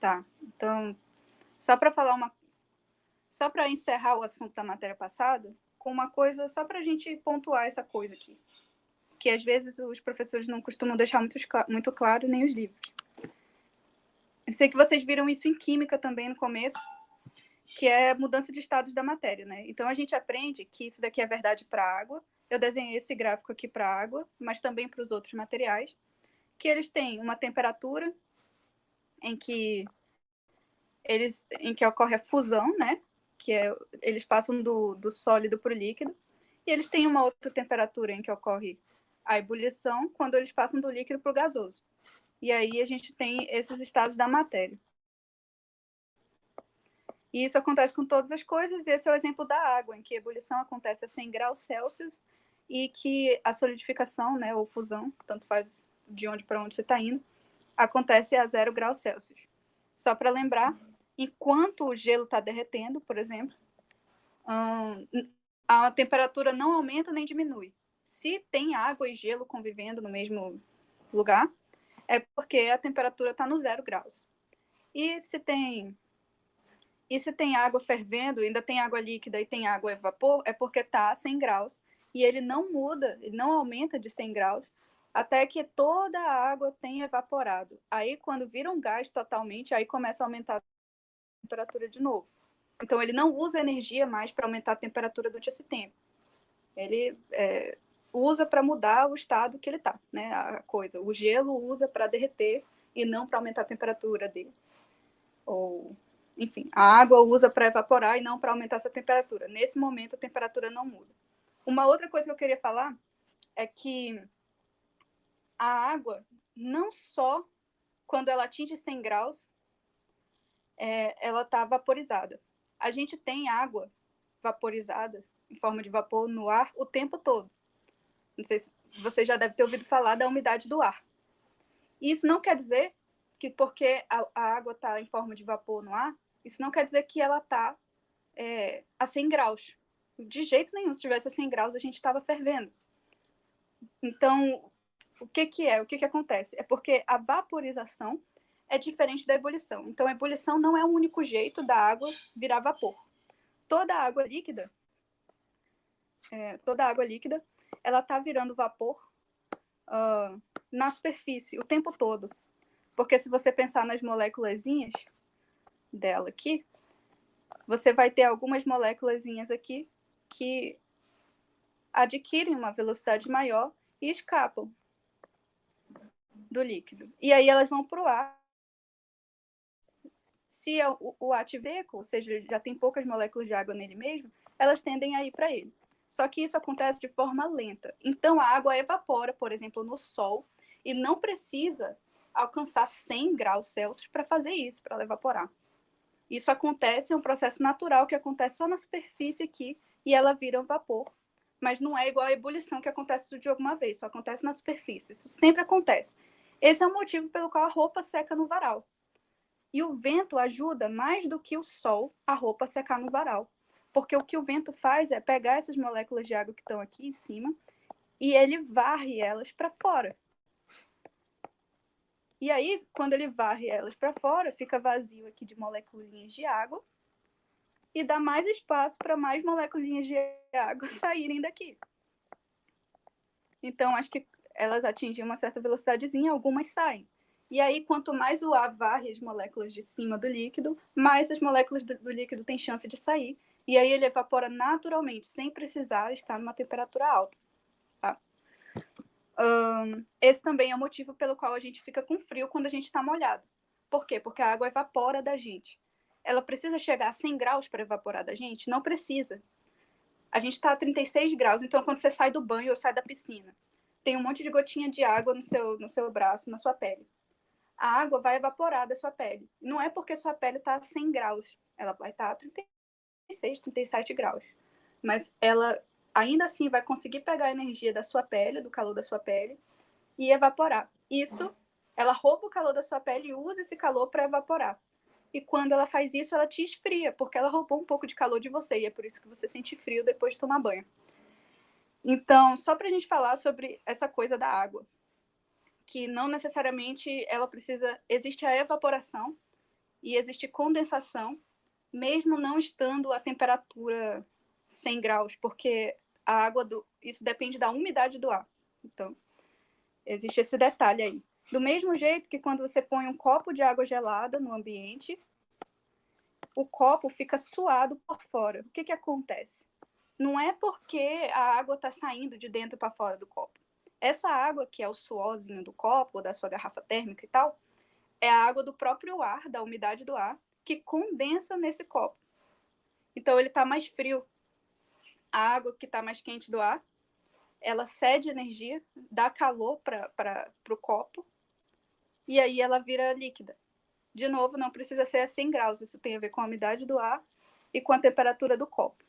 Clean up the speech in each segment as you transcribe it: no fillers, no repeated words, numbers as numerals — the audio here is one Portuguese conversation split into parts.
Tá. Então, só para falar uma só para encerrar o assunto da matéria passada, com uma coisa só para a gente pontuar essa coisa aqui, que às vezes os professores não costumam deixar muito claro, nem os livros. Eu sei que vocês viram isso em química também no começo, que é mudança de estados da matéria, né? Então a gente aprende que isso daqui é verdade para a água. Eu desenhei esse gráfico aqui para a água, mas também para os outros materiais, que eles têm uma temperatura em que ocorre a fusão, né? Que é, eles passam do sólido para o líquido, e eles têm uma outra temperatura em que ocorre a ebulição, quando eles passam do líquido para o gasoso. E aí a gente tem esses estados da matéria. E isso acontece com todas as coisas, e esse é o exemplo da água, em que a ebulição acontece a 100 graus Celsius e que a solidificação, né, ou fusão, tanto faz de onde para onde você está indo, acontece a 0 graus Celsius. Só para lembrar, enquanto o gelo está derretendo, por exemplo, a temperatura não aumenta nem diminui. Se tem água e gelo convivendo no mesmo lugar, é porque a temperatura está no 0 graus. E se tem água fervendo, ainda tem água líquida e tem água vapor, é porque está a 100 graus. E ele não muda, ele não aumenta de 100 graus até que toda a água tenha evaporado. Aí, quando vira um gás totalmente, aí começa a aumentar a temperatura de novo. Então, ele não usa energia mais para aumentar a temperatura durante esse tempo. Ele usa para mudar o estado que ele está, né? A coisa. O gelo usa para derreter e não para aumentar a temperatura dele. Ou, enfim, a água usa para evaporar e não para aumentar sua temperatura. Nesse momento, a temperatura não muda. Uma outra coisa que eu queria falar é que a água, não só quando ela atinge 100 graus, ela está vaporizada. A gente tem água vaporizada, em forma de vapor, no ar o tempo todo. Não sei se você já deve ter ouvido falar da umidade do ar. E isso não quer dizer que porque a água está em forma de vapor no ar, isso não quer dizer que ela está a 100 graus. De jeito nenhum, se tivesse a 100 graus, a gente estava fervendo. Então, o que acontece? É porque a vaporização é diferente da ebulição. Então, a ebulição não é o único jeito da água virar vapor. Toda água líquida, ela está virando vapor na superfície o tempo todo. Porque se você pensar nas moléculazinhas dela aqui, você vai ter algumas moléculazinhas aqui que adquirem uma velocidade maior e escapam do líquido. E aí elas vão para o ar. Se o ar seco, ou seja, já tem poucas moléculas de água nele mesmo, elas tendem a ir para ele. Só que isso acontece de forma lenta. Então a água evapora, por exemplo, no sol, e não precisa alcançar 100 graus Celsius para fazer isso, para ela evaporar. Isso acontece, é um processo natural que acontece só na superfície aqui, e ela vira um vapor. Mas não é igual a ebulição que acontece tudo de alguma vez, só acontece na superfície. Isso sempre acontece. Esse é o motivo pelo qual a roupa seca no varal. E o vento ajuda mais do que o sol a roupa secar no varal. Porque o que o vento faz é pegar essas moléculas de água que estão aqui em cima e ele varre elas para fora. E aí, quando ele varre elas para fora, fica vazio aqui de moléculas de água e dá mais espaço para mais moléculas de água saírem daqui. Então, acho que elas atingem uma certa velocidadezinha, algumas saem. E aí, quanto mais o ar varre as moléculas de cima do líquido, mais as moléculas do líquido têm chance de sair. E aí ele evapora naturalmente, sem precisar estar numa temperatura alta. Tá? Esse também é o motivo pelo qual a gente fica com frio quando a gente está molhado. Por quê? Porque a água evapora da gente. Ela precisa chegar a 100 graus para evaporar da gente? Não precisa. A gente está a 36 graus, então quando você sai do banho ou sai da piscina, tem um monte de gotinha de água no seu braço, na sua pele. A água vai evaporar da sua pele. Não é porque sua pele está a 100 graus, ela vai estar a 36, 37 graus. Mas ela ainda assim vai conseguir pegar a energia da sua pele, do calor da sua pele, e evaporar. Isso, ela rouba o calor da sua pele e usa esse calor para evaporar. E quando ela faz isso, ela te esfria, porque ela roubou um pouco de calor de você, e é por isso que você sente frio depois de tomar banho. Então, só para a gente falar sobre essa coisa da água, que não necessariamente ela precisa... Existe a evaporação, e existe condensação, mesmo não estando a temperatura 100 graus, porque a água isso depende da umidade do ar. Então, existe esse detalhe aí. Do mesmo jeito que quando você põe um copo de água gelada no ambiente, o copo fica suado por fora. O que acontece? Não é porque a água está saindo de dentro para fora do copo. Essa água, que é o suorzinho do copo, ou da sua garrafa térmica e tal, é a água do próprio ar, da umidade do ar, que condensa nesse copo. Então, ele está mais frio. A água que está mais quente do ar, ela cede energia, dá calor para o copo, e aí ela vira líquida. De novo, não precisa ser a 100 graus. Isso tem a ver com a umidade do ar e com a temperatura do copo.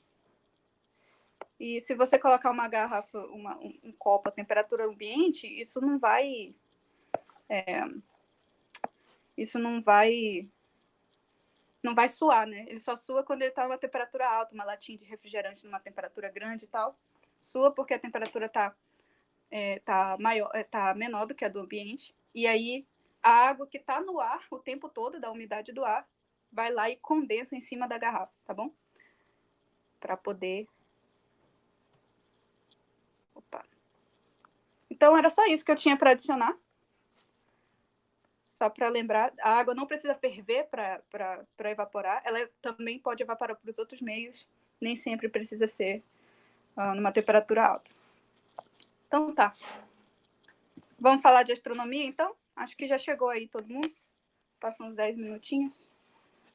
E se você colocar uma garrafa, um copo a temperatura ambiente, isso não vai suar, né? Ele só sua quando ele está numa temperatura alta, uma latinha de refrigerante numa temperatura grande e tal. Sua porque a temperatura tá menor do que a do ambiente. E aí a água que está no ar o tempo todo, da umidade do ar, vai lá e condensa em cima da garrafa, tá bom? Para poder... Opa. Então, era só isso que eu tinha para adicionar. Só para lembrar, a água não precisa ferver para evaporar. Ela também pode evaporar para os outros meios. Nem sempre precisa ser numa temperatura alta. Então, tá. Vamos falar de astronomia, então? Acho que já chegou aí todo mundo. Passam uns 10 minutinhos.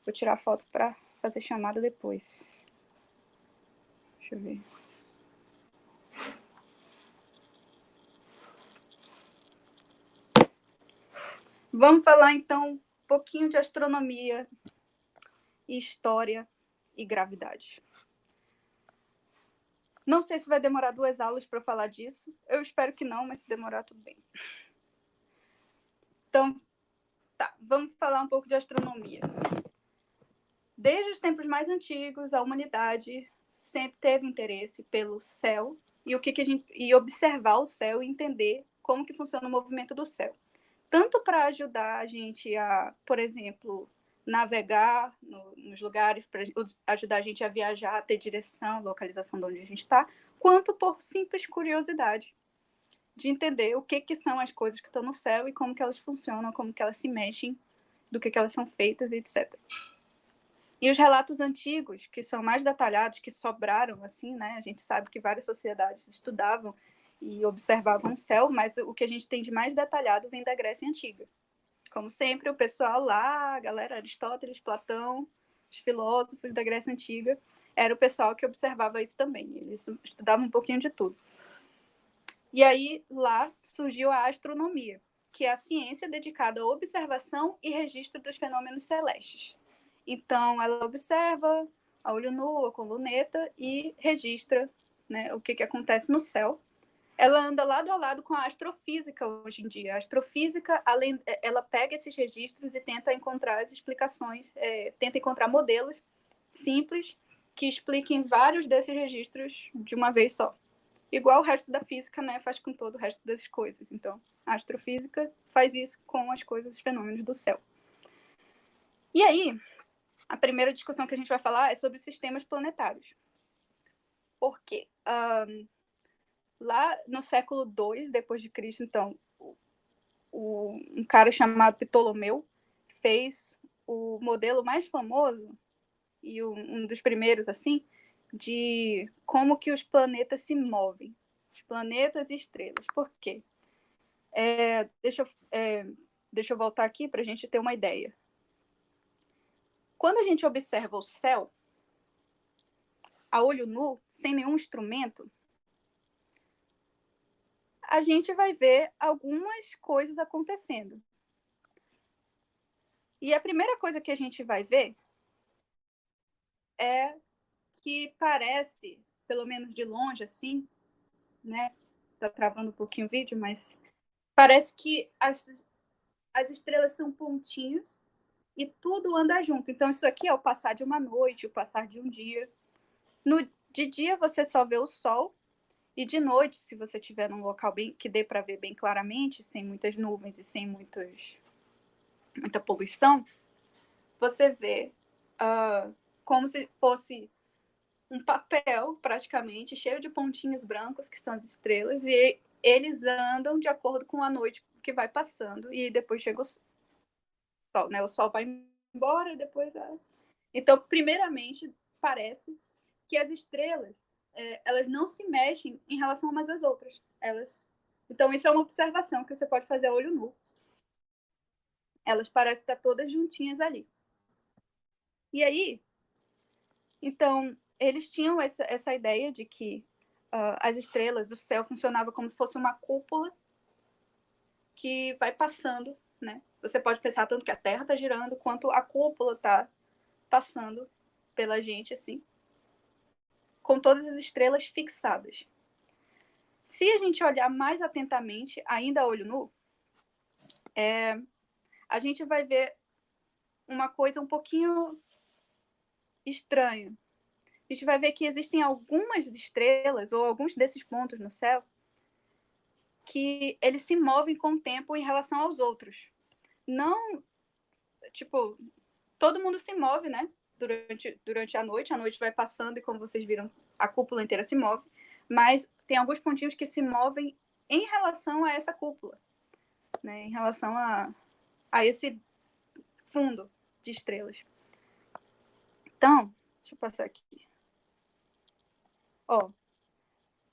Vou tirar a foto para fazer chamada depois. Deixa eu ver. Vamos falar, então, um pouquinho de astronomia, história e gravidade. Não sei se vai demorar 2 aulas para falar disso. Eu espero que não, mas se demorar, tudo bem. Então, tá, vamos falar um pouco de astronomia. Desde os tempos mais antigos, a humanidade sempre teve interesse pelo céu e observar o céu e entender como que funciona o movimento do céu. Tanto para ajudar a gente a, por exemplo, navegar nos lugares, para ajudar a gente a viajar, a ter direção, localização de onde a gente está, quanto por simples curiosidade de entender o que são as coisas que estão no céu e como que elas funcionam, como que elas se mexem, do que elas são feitas, etc. E os relatos antigos, que são mais detalhados, que sobraram, assim, né? A gente sabe que várias sociedades estudavam e observavam o céu, mas o que a gente tem de mais detalhado vem da Grécia Antiga. Como sempre, o pessoal lá, a galera, Aristóteles, Platão, os filósofos da Grécia Antiga, era o pessoal que observava isso também. Eles estudavam um pouquinho de tudo. E aí, lá, surgiu a astronomia, que é a ciência dedicada à observação e registro dos fenômenos celestes. Então, ela observa a olho nu, com luneta, e registra, né, o que acontece no céu. Ela anda lado a lado com a astrofísica hoje em dia. A astrofísica, ela pega esses registros e tenta encontrar as explicações, tenta encontrar modelos simples que expliquem vários desses registros de uma vez só. Igual o resto da física, né, faz com todo o resto das coisas. Então, a astrofísica faz isso com as coisas, os fenômenos do céu. E aí, a primeira discussão que a gente vai falar é sobre sistemas planetários. Por quê? Lá no século II depois de Cristo, então, um cara chamado Ptolomeu fez o modelo mais famoso e um dos primeiros, assim, de como que os planetas se movem. Os planetas e estrelas. Por quê? Deixa eu voltar aqui para a gente ter uma ideia. Quando a gente observa o céu, a olho nu, sem nenhum instrumento, a gente vai ver algumas coisas acontecendo. E a primeira coisa que a gente vai ver é que parece, pelo menos de longe, assim, né? Tá travando um pouquinho o vídeo, mas parece que as estrelas são pontinhos e tudo anda junto. Então, isso aqui é o passar de uma noite, o passar de um dia. De dia, você só vê o sol, e de noite, se você estiver num local que dê para ver bem claramente, sem muitas nuvens e sem muita poluição, você vê como se fosse um papel, praticamente, cheio de pontinhos brancos, que são as estrelas, e eles andam de acordo com a noite que vai passando, e depois chega o sol, né? O sol vai embora e depois... Então, primeiramente, parece que as estrelas, elas não se mexem em relação umas às outras. Então, isso é uma observação que você pode fazer a olho nu. Elas parecem estar todas juntinhas ali. E aí, então, eles tinham essa ideia de que as estrelas, o céu funcionava como se fosse uma cúpula que vai passando, né? Você pode pensar tanto que a Terra está girando, quanto a cúpula está passando pela gente, assim, com todas as estrelas fixadas. Se a gente olhar mais atentamente, ainda a olho nu, a gente vai ver uma coisa um pouquinho estranha. A gente vai ver que existem algumas estrelas, ou alguns desses pontos no céu, que eles se movem com o tempo em relação aos outros. Não, tipo, todo mundo se move, né? Durante a noite vai passando e, como vocês viram, a cúpula inteira se move, mas tem alguns pontinhos que se movem em relação a essa cúpula, né? Em relação a esse fundo de estrelas. Então, deixa eu passar aqui. Ó,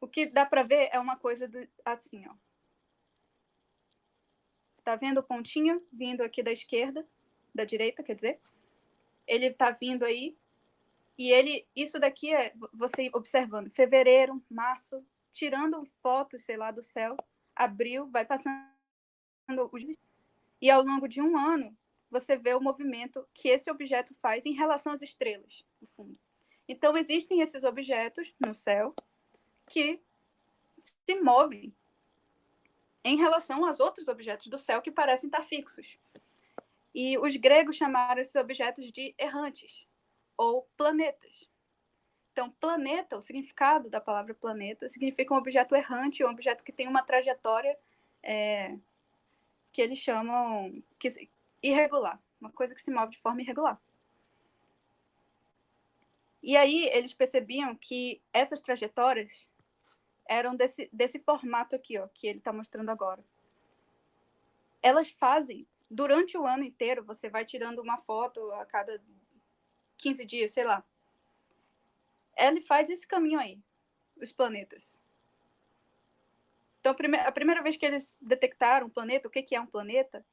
o que dá para ver é uma coisa assim, ó. Tá vendo o pontinho vindo aqui da esquerda, da direita, quer dizer? Ele tá vindo aí, e isso daqui é você observando fevereiro, março, tirando fotos, sei lá, do céu, abril, vai passando e ao longo de um ano você vê o movimento que esse objeto faz em relação às estrelas, no fundo. Então existem esses objetos no céu que se movem em relação aos outros objetos do céu que parecem estar fixos. E os gregos chamaram esses objetos de errantes, ou planetas. Então, planeta, o significado da palavra planeta, significa um objeto errante, um objeto que tem uma trajetória que eles chamam irregular, uma coisa que se move de forma irregular. E aí eles percebiam que essas trajetórias eram desse formato aqui, ó, que ele está mostrando agora. Elas fazem, durante o ano inteiro, você vai tirando uma foto a cada 15 dias, sei lá. Ele faz esse caminho aí, os planetas. Então, a primeira vez que eles detectaram um planeta, o que é um planeta,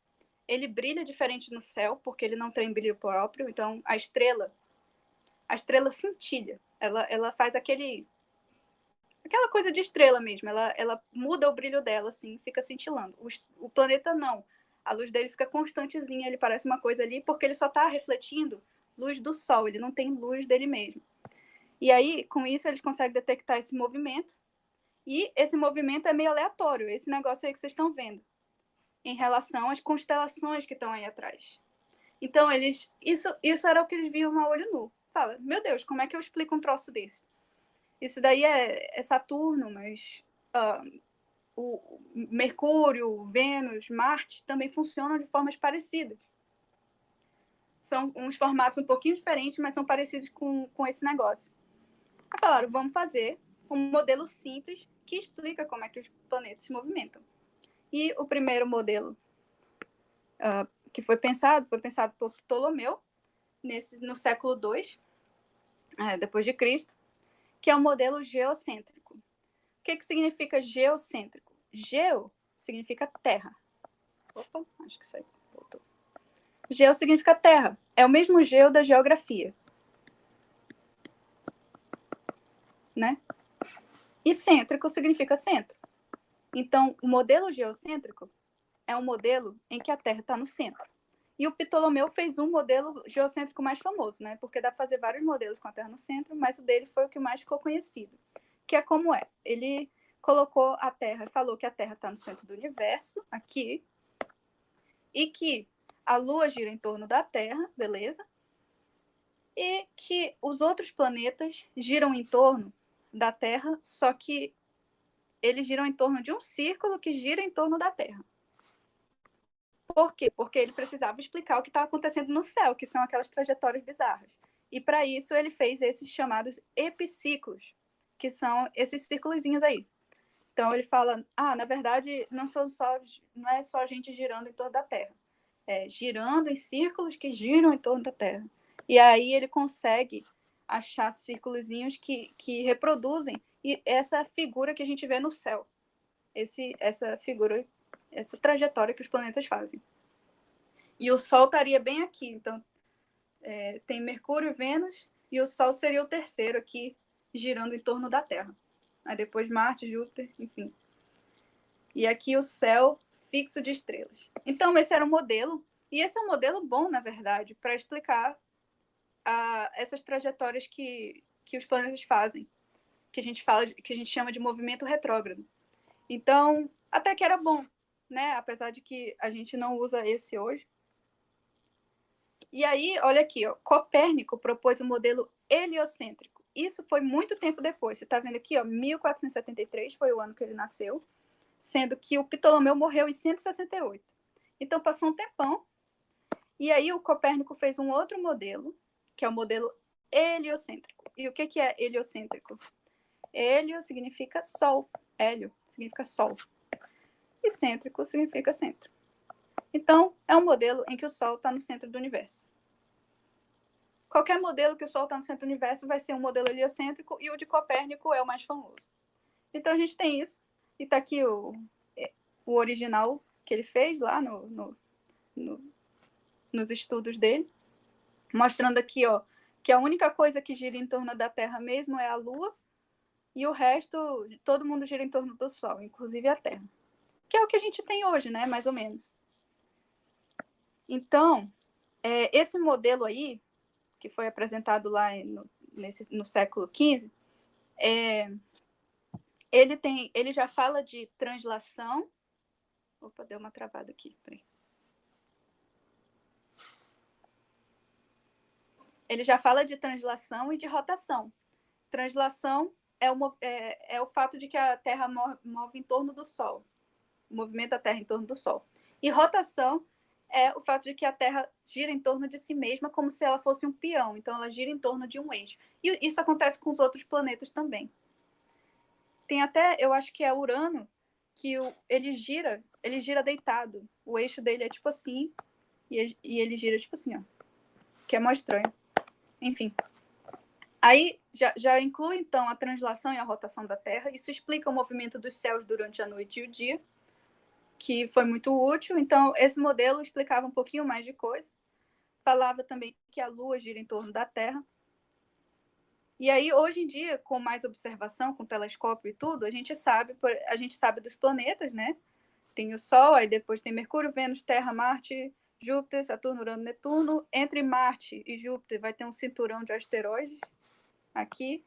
ele brilha diferente no céu, porque ele não tem brilho próprio. Então, a estrela cintilha. Ela faz aquela coisa de estrela mesmo. Ela muda o brilho dela, assim, fica cintilando. O planeta não. A luz dele fica constantezinha, ele parece uma coisa ali, porque ele só está refletindo luz do sol, ele não tem luz dele mesmo. E aí, com isso, eles conseguem detectar esse movimento. E esse movimento é meio aleatório, esse negócio aí que vocês estão vendo, em relação às constelações que estão aí atrás. Então, isso era o que eles viam a olho nu. Fala, meu Deus, como é que eu explico um troço desse? Isso daí é Saturno, mas o Mercúrio, Vênus, Marte também funcionam de formas parecidas. São uns formatos um pouquinho diferentes, mas são parecidos com esse negócio. Aí falaram, vamos fazer um modelo simples que explica como é que os planetas se movimentam. E o primeiro modelo que foi pensado por Ptolomeu, no século II, depois de Cristo, que é o modelo geocêntrico. O que significa geocêntrico? Geo significa terra. Opa, acho que isso aí voltou. Geo significa terra. É o mesmo geo da geografia. Né? E cêntrico significa centro. Então, o modelo geocêntrico é um modelo em que a Terra está no centro. E o Ptolomeu fez um modelo geocêntrico mais famoso, né? Porque dá para fazer vários modelos com a Terra no centro, mas o dele foi o que mais ficou conhecido. Que é como é. Ele colocou a Terra, falou que a Terra está no centro do universo, aqui, e que a Lua gira em torno da Terra, beleza? E que os outros planetas giram em torno da Terra, só que eles giram em torno de um círculo que gira em torno da Terra. Por quê? Porque ele precisava explicar o que está acontecendo no céu, que são aquelas trajetórias bizarras. E para isso ele fez esses chamados epiciclos, que são esses círculozinhos aí. Então ele fala, na verdade não é só a gente girando em torno da Terra, é girando em círculos que giram em torno da Terra. E aí ele consegue achar círculozinhos que reproduzem essa figura que a gente vê no céu, essa figura, essa trajetória que os planetas fazem. E o Sol estaria bem aqui, então tem Mercúrio, Vênus, e o Sol seria o terceiro aqui, girando em torno da Terra. Aí depois Marte, Júpiter, enfim. E aqui o céu fixo de estrelas. Então esse era o modelo, e esse é um modelo bom, na verdade, para explicar essas trajetórias que os planetas fazem, que a gente chama de movimento retrógrado. Então, até que era bom, né? Apesar de que a gente não usa esse hoje. E aí, olha aqui, ó, Copérnico propôs o modelo heliocêntrico. Isso foi muito tempo depois. Você está vendo aqui, ó, 1473 foi o ano que ele nasceu, sendo que o Ptolomeu morreu em 168. Então, passou um tempão. E aí, o Copérnico fez um outro modelo, que é o modelo heliocêntrico. E o que é heliocêntrico? Hélio significa sol. Hélio significa sol. E cêntrico significa centro. Então, é um modelo em que o Sol está no centro do universo. Qualquer modelo que o Sol está no centro do universo vai ser um modelo heliocêntrico, e o de Copérnico é o mais famoso. Então, a gente tem isso. E está aqui o original que ele fez lá nos estudos dele, mostrando aqui, ó, que a única coisa que gira em torno da Terra mesmo é a Lua, e o resto, todo mundo gira em torno do Sol, inclusive a Terra. Que é o que a gente tem hoje, né? Mais ou menos. Então, esse modelo aí, que foi apresentado lá no século XV, ele já fala de translação. Opa, deu uma travada aqui. Peraí. Ele já fala de translação e de rotação. Translação é o fato de que a Terra move em torno do Sol. O movimento da Terra em torno do Sol. E rotação é o fato de que a Terra gira em torno de si mesma como se ela fosse um peão. Então, ela gira em torno de um eixo. E isso acontece com os outros planetas também. Tem até, eu acho que é Urano, que ele gira deitado. O eixo dele é tipo assim, e ele gira tipo assim, ó. Que é mó estranho. Enfim. Aí já inclui, então, a translação e a rotação da Terra. Isso explica o movimento dos céus durante a noite e o dia, que foi muito útil. Então, esse modelo explicava um pouquinho mais de coisa. Falava também que a Lua gira em torno da Terra. E aí, hoje em dia, com mais observação, com telescópio e tudo, a gente sabe dos planetas, né? Tem o Sol, aí depois tem Mercúrio, Vênus, Terra, Marte, Júpiter, Saturno, Urano, Netuno. Entre Marte e Júpiter vai ter um cinturão de asteroides aqui.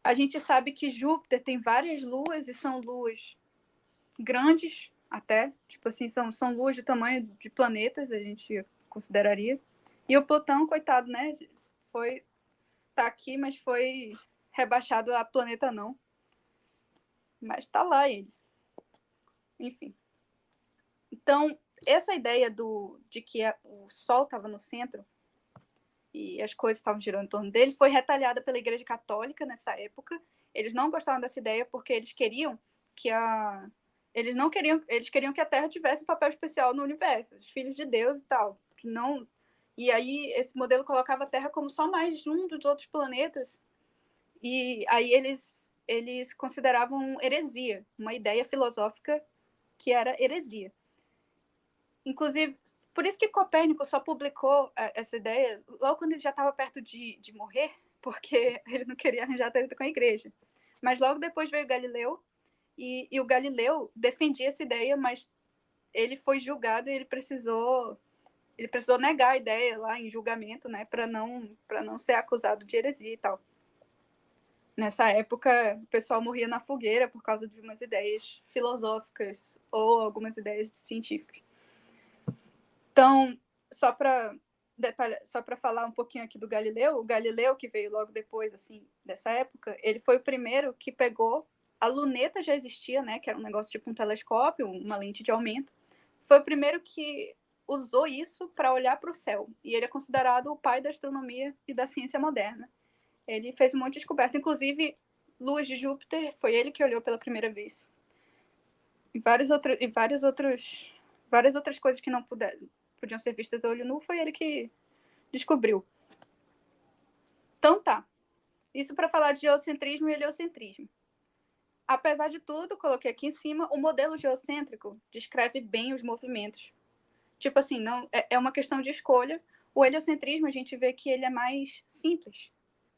A gente sabe que Júpiter tem várias luas, e são luas grandes até, tipo assim, são luas de tamanho de planetas, a gente consideraria. E o Plutão, coitado, né? Tá aqui, mas foi rebaixado a planeta não. Mas tá lá ele. Enfim. Então, essa ideia de que o Sol estava no centro e as coisas estavam girando em torno dele foi retalhada pela Igreja Católica nessa época. Eles não gostavam dessa ideia porque eles queriam que eles queriam que a Terra tivesse um papel especial no universo, os filhos de Deus e tal. Não, e aí esse modelo colocava a Terra como só mais um dos outros planetas. E aí eles consideravam heresia, uma ideia filosófica que era heresia. Inclusive, por isso que Copérnico só publicou essa ideia logo quando ele já estava perto de morrer, porque ele não queria arranjar treta com a igreja. Mas logo depois veio Galileu, e o Galileu defendia essa ideia, mas ele foi julgado e ele precisou negar a ideia lá em julgamento, né, para não ser acusado de heresia e tal. Nessa época, o pessoal morria na fogueira por causa de umas ideias filosóficas ou algumas ideias científicas. Então, só para falar um pouquinho aqui do Galileu, o Galileu, que veio logo depois, assim, dessa época, ele foi o primeiro que pegou, a luneta já existia, né, que era um negócio tipo um telescópio, uma lente de aumento, foi o primeiro que usou isso para olhar para o céu. E ele é considerado o pai da astronomia e da ciência moderna. Ele fez um monte de descoberta, inclusive luz de Júpiter, foi ele que olhou pela primeira vez. E várias outras coisas que não podiam ser vistas a olho nu, foi ele que descobriu. Então tá. Isso para falar de geocentrismo e heliocentrismo. Apesar de tudo, coloquei aqui em cima, o modelo geocêntrico descreve bem os movimentos. Tipo assim, não é uma questão de escolha. O heliocentrismo, a gente vê que ele é mais simples,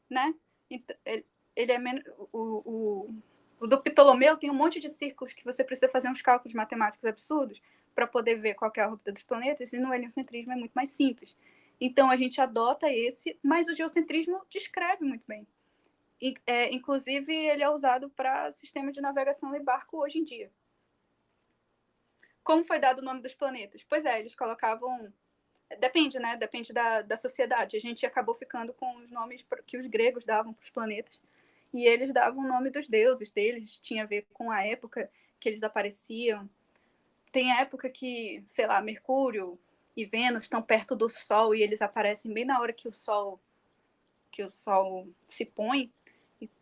né? Ele é menos... O do Ptolomeu tem um monte de círculos que você precisa fazer uns cálculos matemáticos absurdos para poder ver qual é a órbita dos planetas, e no heliocentrismo é muito mais simples. Então, a gente adota esse, mas o geocentrismo descreve muito bem. Inclusive, ele é usado para sistema de navegação de barco hoje em dia. Como foi dado o nome dos planetas? Pois é, eles colocavam... Depende, né? Depende da sociedade. A gente acabou ficando com os nomes que os gregos davam para os planetas. E eles davam o nome dos deuses deles, tinha a ver com a época que eles apareciam. Tem época que, sei lá, Mercúrio e Vênus estão perto do Sol e eles aparecem bem na hora que o Sol se põe.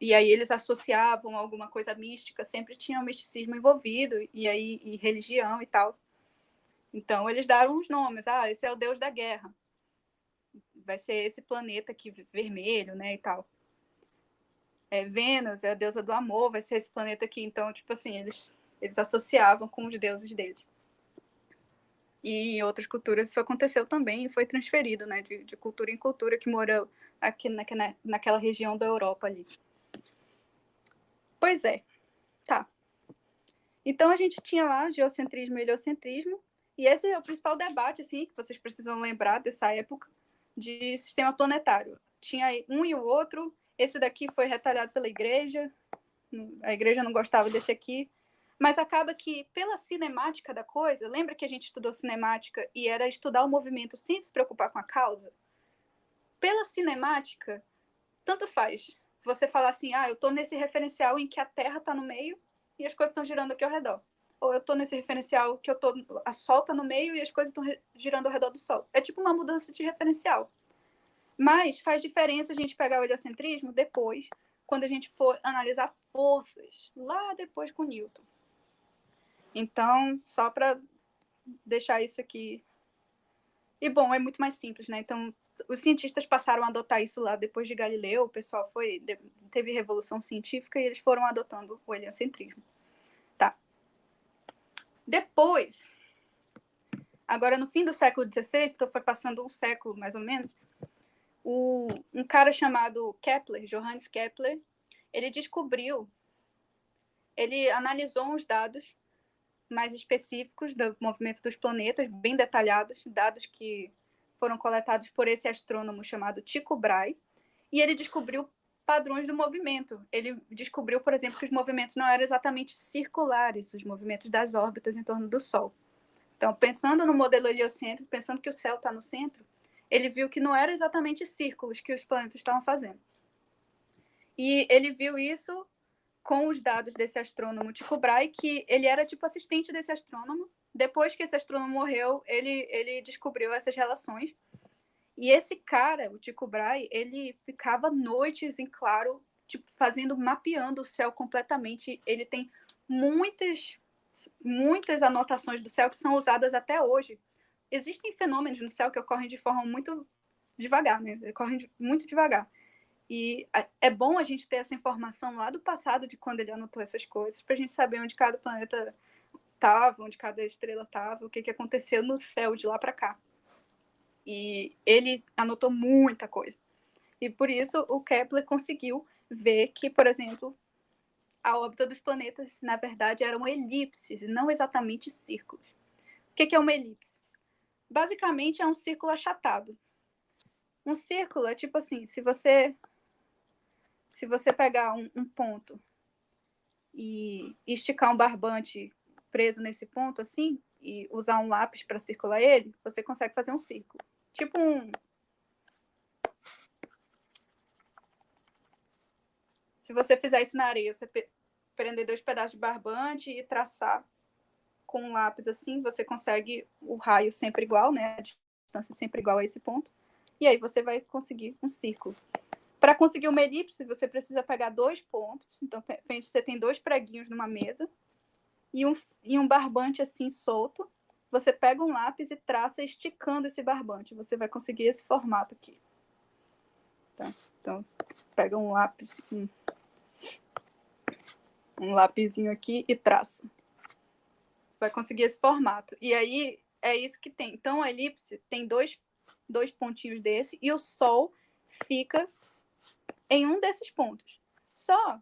E aí eles associavam alguma coisa mística, sempre tinha um misticismo envolvido, e religião e tal. Então eles deram os nomes. Ah, esse é o deus da guerra. Vai ser esse planeta aqui vermelho, né, e tal. Vênus é a deusa do amor, vai ser esse planeta aqui. Então, tipo assim, eles associavam com os deuses deles. E em outras culturas isso aconteceu também e foi transferido, né, de cultura em cultura que morou aqui naquela região da Europa ali. Pois é, tá. Então a gente tinha lá geocentrismo e heliocentrismo, e esse é o principal debate, assim, que vocês precisam lembrar dessa época de sistema planetário. Tinha um e o outro, esse daqui foi retalhado pela igreja, a igreja não gostava desse aqui, mas acaba que, pela cinemática da coisa, lembra que a gente estudou cinemática e era estudar o movimento sem se preocupar com a causa? Pela cinemática, tanto faz você falar assim, eu estou nesse referencial em que a Terra está no meio e as coisas estão girando aqui ao redor. Ou eu estou nesse referencial que a Sol está no meio e as coisas estão girando ao redor do Sol. É tipo uma mudança de referencial. Mas faz diferença a gente pegar o heliocentrismo depois, quando a gente for analisar forças, lá depois com Newton. Então, só para deixar isso aqui. E, bom, é muito mais simples, né? Então, os cientistas passaram a adotar isso lá depois de Galileu, o pessoal teve revolução científica e eles foram adotando o heliocentrismo. Tá. Depois, agora no fim do século XVI, então foi passando um século mais ou menos, um cara chamado Kepler, Johannes Kepler, ele analisou uns dados mais específicos do movimento dos planetas, bem detalhados, dados que foram coletados por esse astrônomo chamado Tycho Brahe, e ele descobriu padrões do movimento. Ele descobriu, por exemplo, que os movimentos não eram exatamente circulares, os movimentos das órbitas em torno do Sol. Então, pensando no modelo heliocêntrico, pensando que o céu está no centro, ele viu que não eram exatamente círculos que os planetas estavam fazendo. E ele viu isso com os dados desse astrônomo Tycho Brahe, que ele era tipo assistente desse astrônomo. Depois que esse astrônomo morreu, ele descobriu essas relações. E esse cara, o Tycho Brahe, ele ficava noites em claro, tipo, mapeando o céu completamente. Ele tem muitas anotações do céu que são usadas até hoje. Existem fenômenos no céu que ocorrem de forma muito devagar, né? Ocorrem muito devagar. E é bom a gente ter essa informação lá do passado, de quando ele anotou essas coisas, para a gente saber onde cada planeta estava, onde cada estrela estava, o que aconteceu no céu de lá para cá. E ele anotou muita coisa. E por isso o Kepler conseguiu ver que, por exemplo, a órbita dos planetas, na verdade, eram elipses, e não exatamente círculos. O que é uma elipse? Basicamente, é um círculo achatado. Um círculo é tipo assim, se você pegar um ponto e esticar um barbante preso nesse ponto, assim, e usar um lápis para circular ele, você consegue fazer um círculo. Tipo se você fizer isso na areia, você prender 2 pedaços de barbante e traçar com um lápis assim, você consegue o raio sempre igual, né? A distância sempre igual a esse ponto. E aí você vai conseguir um círculo. Para conseguir uma elipse, você precisa pegar 2 pontos. Então, você tem 2 preguinhos numa mesa e um barbante assim solto. Você pega um lápis e traça esticando esse barbante. Você vai conseguir esse formato aqui. Tá? Então, pega um lápis, um lapisinho aqui e traça. Vai conseguir esse formato. E aí, é isso que tem. Então, a elipse tem dois pontinhos desse e o Sol fica em um desses pontos. Só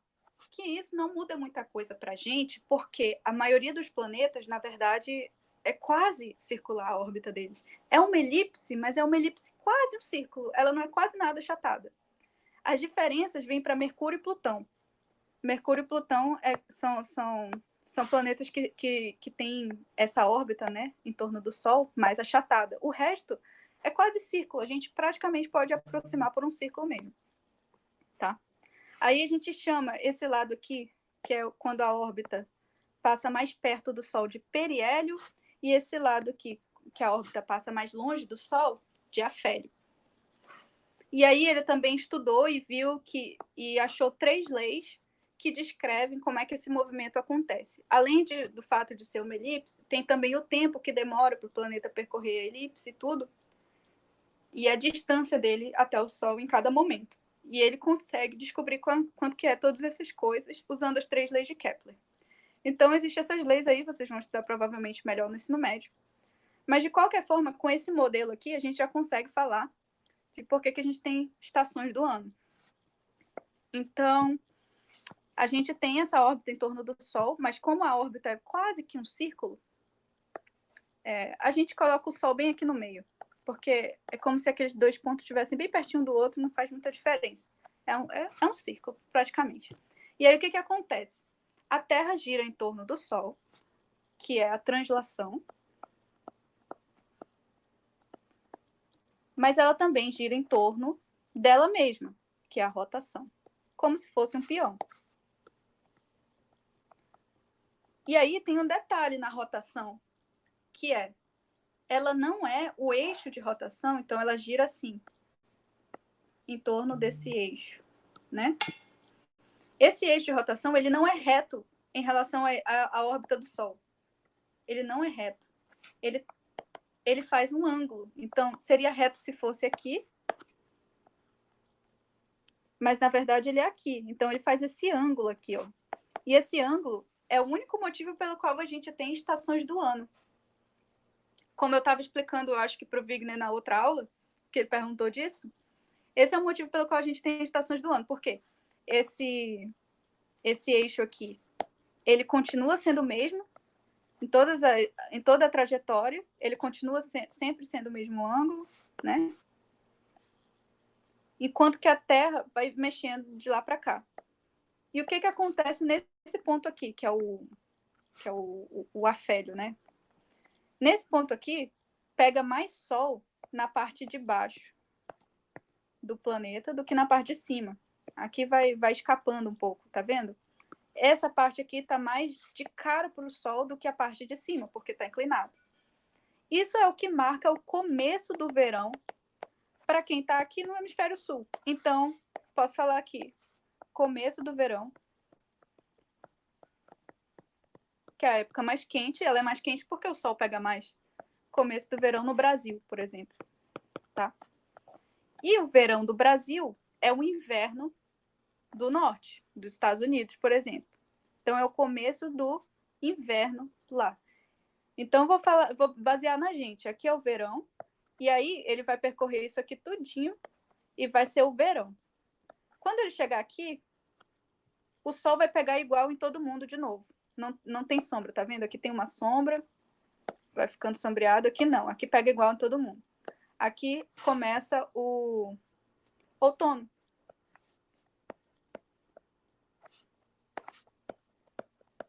que isso não muda muita coisa para a gente, porque a maioria dos planetas, na verdade, é quase circular a órbita deles. É uma elipse, mas é uma elipse quase um círculo. Ela não é quase nada achatada. As diferenças vêm para Mercúrio e Plutão. Mercúrio e Plutão são planetas que têm essa órbita, né, em torno do Sol, mais achatada. O resto é quase círculo. A gente praticamente pode aproximar por um círculo mesmo. Tá? Aí a gente chama esse lado aqui, que é quando a órbita passa mais perto do Sol, de periélio, e esse lado aqui, que a órbita passa mais longe do Sol, de afélio. E aí ele também estudou e viu e achou 3 leis que descrevem como é que esse movimento acontece. Além do fato de ser uma elipse, tem também o tempo que demora para o planeta percorrer a elipse e tudo, e a distância dele até o Sol em cada momento. E ele consegue descobrir quanto que é todas essas coisas usando as 3 leis de Kepler. Então, existem essas leis aí, vocês vão estudar provavelmente melhor no ensino médio. Mas, de qualquer forma, com esse modelo aqui, a gente já consegue falar de por que a gente tem estações do ano. Então, a gente tem essa órbita em torno do Sol, mas como a órbita é quase que um círculo, a gente coloca o Sol bem aqui no meio, porque é como se aqueles 2 pontos estivessem bem pertinho do outro, não faz muita diferença. É um círculo, praticamente. E aí, o que acontece? A Terra gira em torno do Sol, que é a translação, mas ela também gira em torno dela mesma, que é a rotação, como se fosse um peão. E aí tem um detalhe na rotação, que ela não é o eixo de rotação, então ela gira assim, em torno desse eixo, né? Esse eixo de rotação, ele não é reto em relação à órbita do Sol. Ele não é reto. Ele faz um ângulo. Então, seria reto se fosse aqui, mas na verdade ele é aqui. Então, ele faz esse ângulo aqui, ó. E esse ângulo é o único motivo pelo qual a gente tem estações do ano. Como eu estava explicando, eu acho que para o Wigner na outra aula, que ele perguntou disso, esse é o motivo pelo qual a gente tem estações do ano. Por quê? Esse eixo aqui, ele continua sendo o mesmo em toda a trajetória, ele continua sempre sendo o mesmo ângulo, né? Enquanto que a Terra vai mexendo de lá para cá. E o que acontece nesse ponto aqui, que é o afélio, né? Nesse ponto aqui, pega mais Sol na parte de baixo do planeta do que na parte de cima. Aqui vai escapando um pouco, tá vendo? Essa parte aqui está mais de cara para o Sol do que a parte de cima, porque está inclinado. Isso é o que marca o começo do verão para quem está aqui no hemisfério sul. Então, posso falar aqui, começo do verão, que é a época mais quente, ela é mais quente porque o Sol pega mais. Começo do verão no Brasil, por exemplo. Tá? E o verão do Brasil é o inverno do norte, dos Estados Unidos, por exemplo. Então, é o começo do inverno lá. Então, vou basear na gente. Aqui é o verão, e aí ele vai percorrer isso aqui tudinho e vai ser o verão. Quando ele chegar aqui, o Sol vai pegar igual em todo mundo de novo. Não tem sombra, tá vendo? Aqui tem uma sombra, vai ficando sombreado. Aqui não, aqui pega igual em todo mundo. Aqui começa o outono.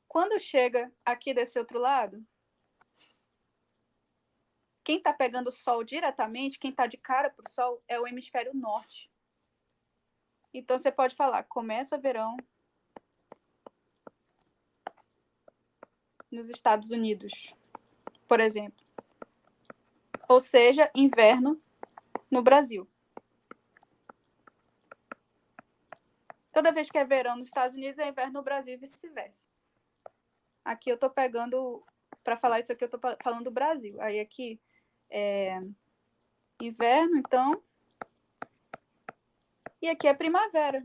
Quando chega aqui desse outro lado, quem está pegando o Sol diretamente, quem está de cara para o Sol, é o hemisfério norte. Então, você pode falar, começa verão nos Estados Unidos, por exemplo. Ou seja, inverno no Brasil. Toda vez que é verão nos Estados Unidos, é inverno no Brasil e vice-versa. Aqui eu tô pegando, para falar isso aqui, eu tô falando do Brasil. Aí aqui é inverno, então. E aqui é primavera.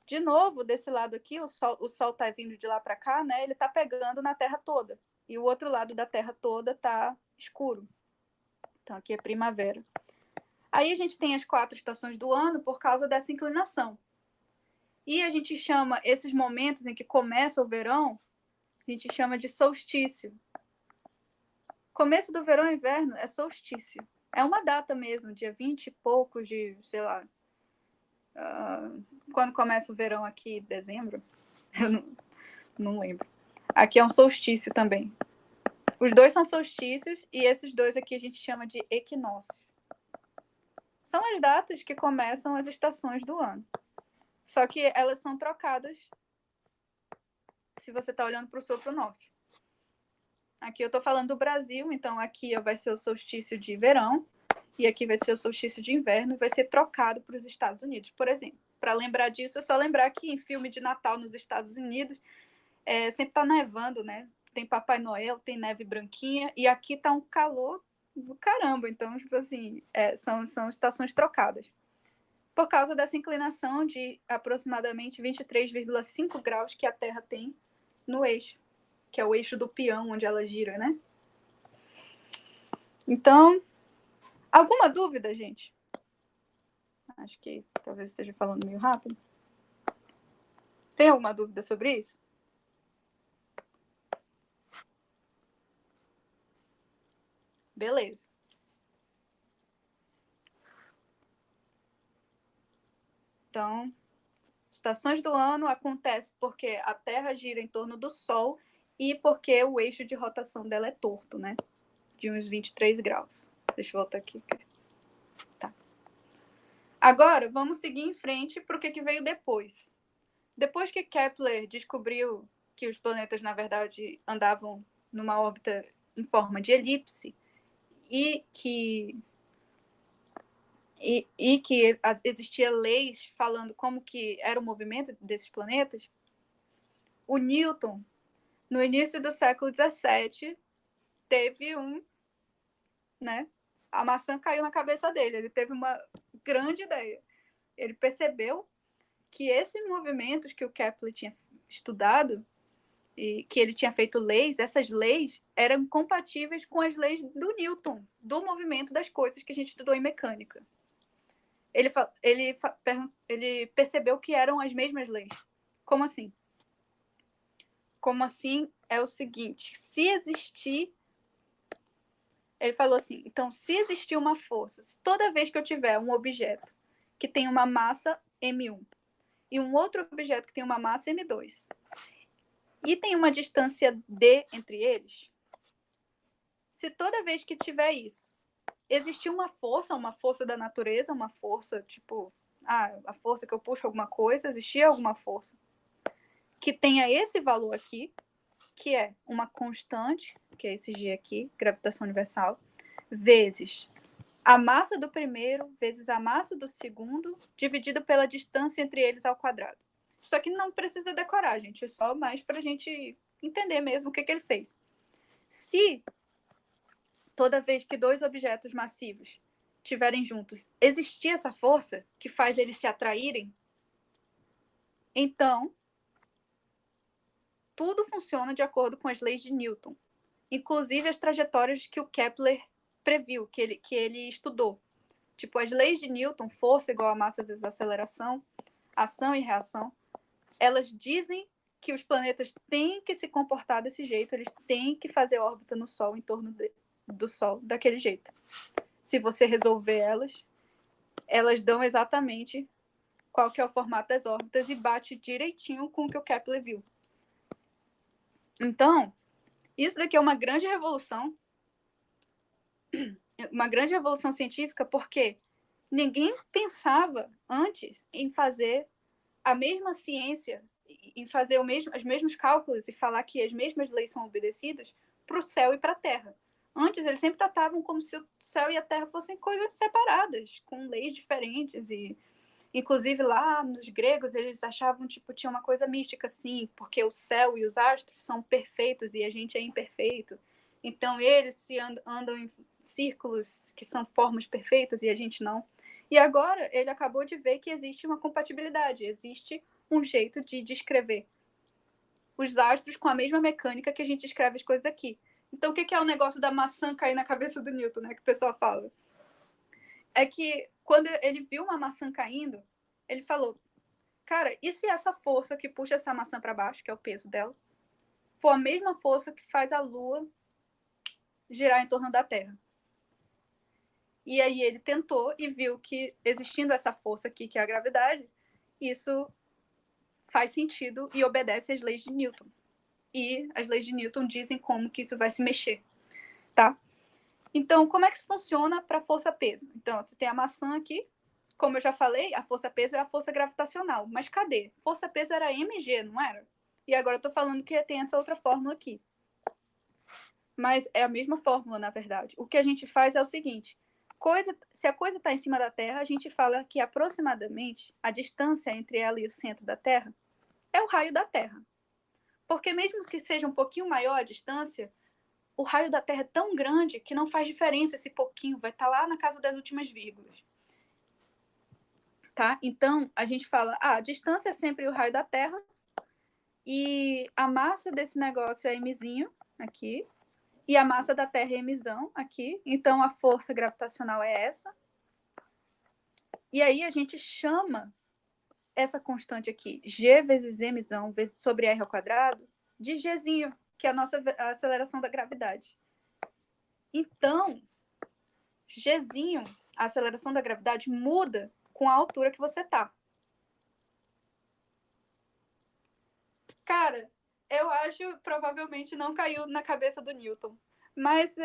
De novo, desse lado aqui, o sol tá vindo de lá para cá, né? Ele tá pegando na Terra toda. E o outro lado da Terra toda tá escuro. Então aqui é primavera. Aí a gente tem as 4 estações do ano por causa dessa inclinação. E a gente chama esses momentos em que começa o verão, a gente chama de solstício. Começo do verão e inverno é solstício. É uma data mesmo, dia 20 e poucos de, sei lá, quando começa o verão aqui, dezembro? Eu não lembro. Aqui é um solstício também. Os dois são solstícios e esses dois aqui a gente chama de equinócios. São as datas que começam as estações do ano. Só que elas são trocadas se você está olhando para o sul ou para o norte. Aqui eu estou falando do Brasil, então aqui vai ser o solstício de verão e aqui vai ser o solstício de inverno e vai ser trocado para os Estados Unidos, por exemplo. Para lembrar disso, é só lembrar que em filme de Natal nos Estados Unidos sempre está nevando, né? Tem Papai Noel, tem neve branquinha e aqui está um calor do caramba. Então, tipo assim, são estações trocadas. Por causa dessa inclinação de aproximadamente 23,5 graus que a Terra tem no eixo, que é o eixo do peão, onde ela gira, né? Então, alguma dúvida, gente? Acho que talvez esteja falando meio rápido. Tem alguma dúvida sobre isso? Beleza. Então, estações do ano acontecem porque a Terra gira em torno do Sol e porque o eixo de rotação dela é torto, né? De uns 23 graus. Deixa eu voltar aqui. Tá. Agora, vamos seguir em frente para o que veio depois. Depois que Kepler descobriu que os planetas, na verdade, andavam numa órbita em forma de elipse e que existia leis falando como que era o movimento desses planetas, o Newton, no início do século XVII, teve né? A maçã caiu na cabeça dele. Ele teve uma grande ideia. Ele percebeu que esses movimentos que o Kepler tinha estudado e que ele tinha feito leis, essas leis eram compatíveis com as leis do Newton, do movimento das coisas que a gente estudou em mecânica. Ele percebeu que eram as mesmas leis. Como assim? Como assim é o seguinte, se existir... Ele falou assim, então, se existir uma força, toda vez que eu tiver um objeto que tem uma massa m1 e um outro objeto que tem uma massa m2 e tem uma distância d entre eles, se toda vez que tiver isso, existir uma força da natureza, uma força, tipo, a força que eu puxo alguma coisa, existir alguma força que tenha esse valor aqui, que é uma constante, que é esse G aqui, gravitação universal, vezes a massa do primeiro vezes a massa do segundo, dividido pela distância entre eles ao quadrado. Isso aqui não precisa decorar, gente, é só mais para a gente entender mesmo o que ele fez. Se toda vez que dois objetos massivos estiverem juntos, existir essa força que faz eles se atraírem, então tudo funciona de acordo com as leis de Newton, inclusive as trajetórias que o Kepler previu, que ele estudou. Tipo, as leis de Newton, força igual a massa vezes aceleração, ação e reação, elas dizem que os planetas têm que se comportar desse jeito, eles têm que fazer órbita no Sol, em torno do Sol, daquele jeito. Se você resolver elas dão exatamente qual que é o formato das órbitas e bate direitinho com o que o Kepler viu. Então, isso daqui é uma grande revolução científica, porque ninguém pensava antes em fazer a mesma ciência em fazer os mesmos cálculos e falar que as mesmas leis são obedecidas para o céu e para a terra. Antes, eles sempre tratavam como se o céu e a terra fossem coisas separadas, com leis diferentes. E, inclusive, lá nos gregos, eles achavam, tipo, tinha uma coisa mística, assim, porque o céu e os astros são perfeitos e a gente é imperfeito. Então, eles andam em círculos que são formas perfeitas e a gente não. E agora, ele acabou de ver que existe uma compatibilidade, existe um jeito de descrever os astros com a mesma mecânica que a gente escreve as coisas aqui. Então, o que é o negócio da maçã cair na cabeça do Newton, né? Que o pessoal fala. É que quando ele viu uma maçã caindo, ele falou, cara, e se essa força que puxa essa maçã para baixo, que é o peso dela, for a mesma força que faz a Lua girar em torno da Terra? E aí ele tentou e viu que, existindo essa força aqui, que é a gravidade, isso faz sentido e obedece às leis de Newton. E as leis de Newton dizem como que isso vai se mexer, tá? Então, como é que isso funciona para força-peso? Então, você tem a maçã aqui, como eu já falei, a força-peso é a força gravitacional. Mas cadê? Força-peso era mg, não era? E agora eu estou falando que tem essa outra fórmula aqui. Mas é a mesma fórmula, na verdade. O que a gente faz é o seguinte, se a coisa está em cima da Terra, a gente fala que aproximadamente a distância entre ela e o centro da Terra é o raio da Terra. Porque mesmo que seja um pouquinho maior a distância, o raio da Terra é tão grande que não faz diferença esse pouquinho, vai estar lá na casa das últimas vírgulas. Tá? Então, a gente fala, a distância é sempre o raio da Terra e a massa desse negócio é mzinho, aqui, e a massa da Terra é mzão, aqui. Então, a força gravitacional é essa. E aí, a gente chama essa constante aqui, g vezes mzão sobre r ao quadrado, de gzinho, que é a aceleração da gravidade. Então, gzinho, a aceleração da gravidade, muda com a altura que você tá. Cara, eu acho provavelmente não caiu na cabeça do Newton. Mas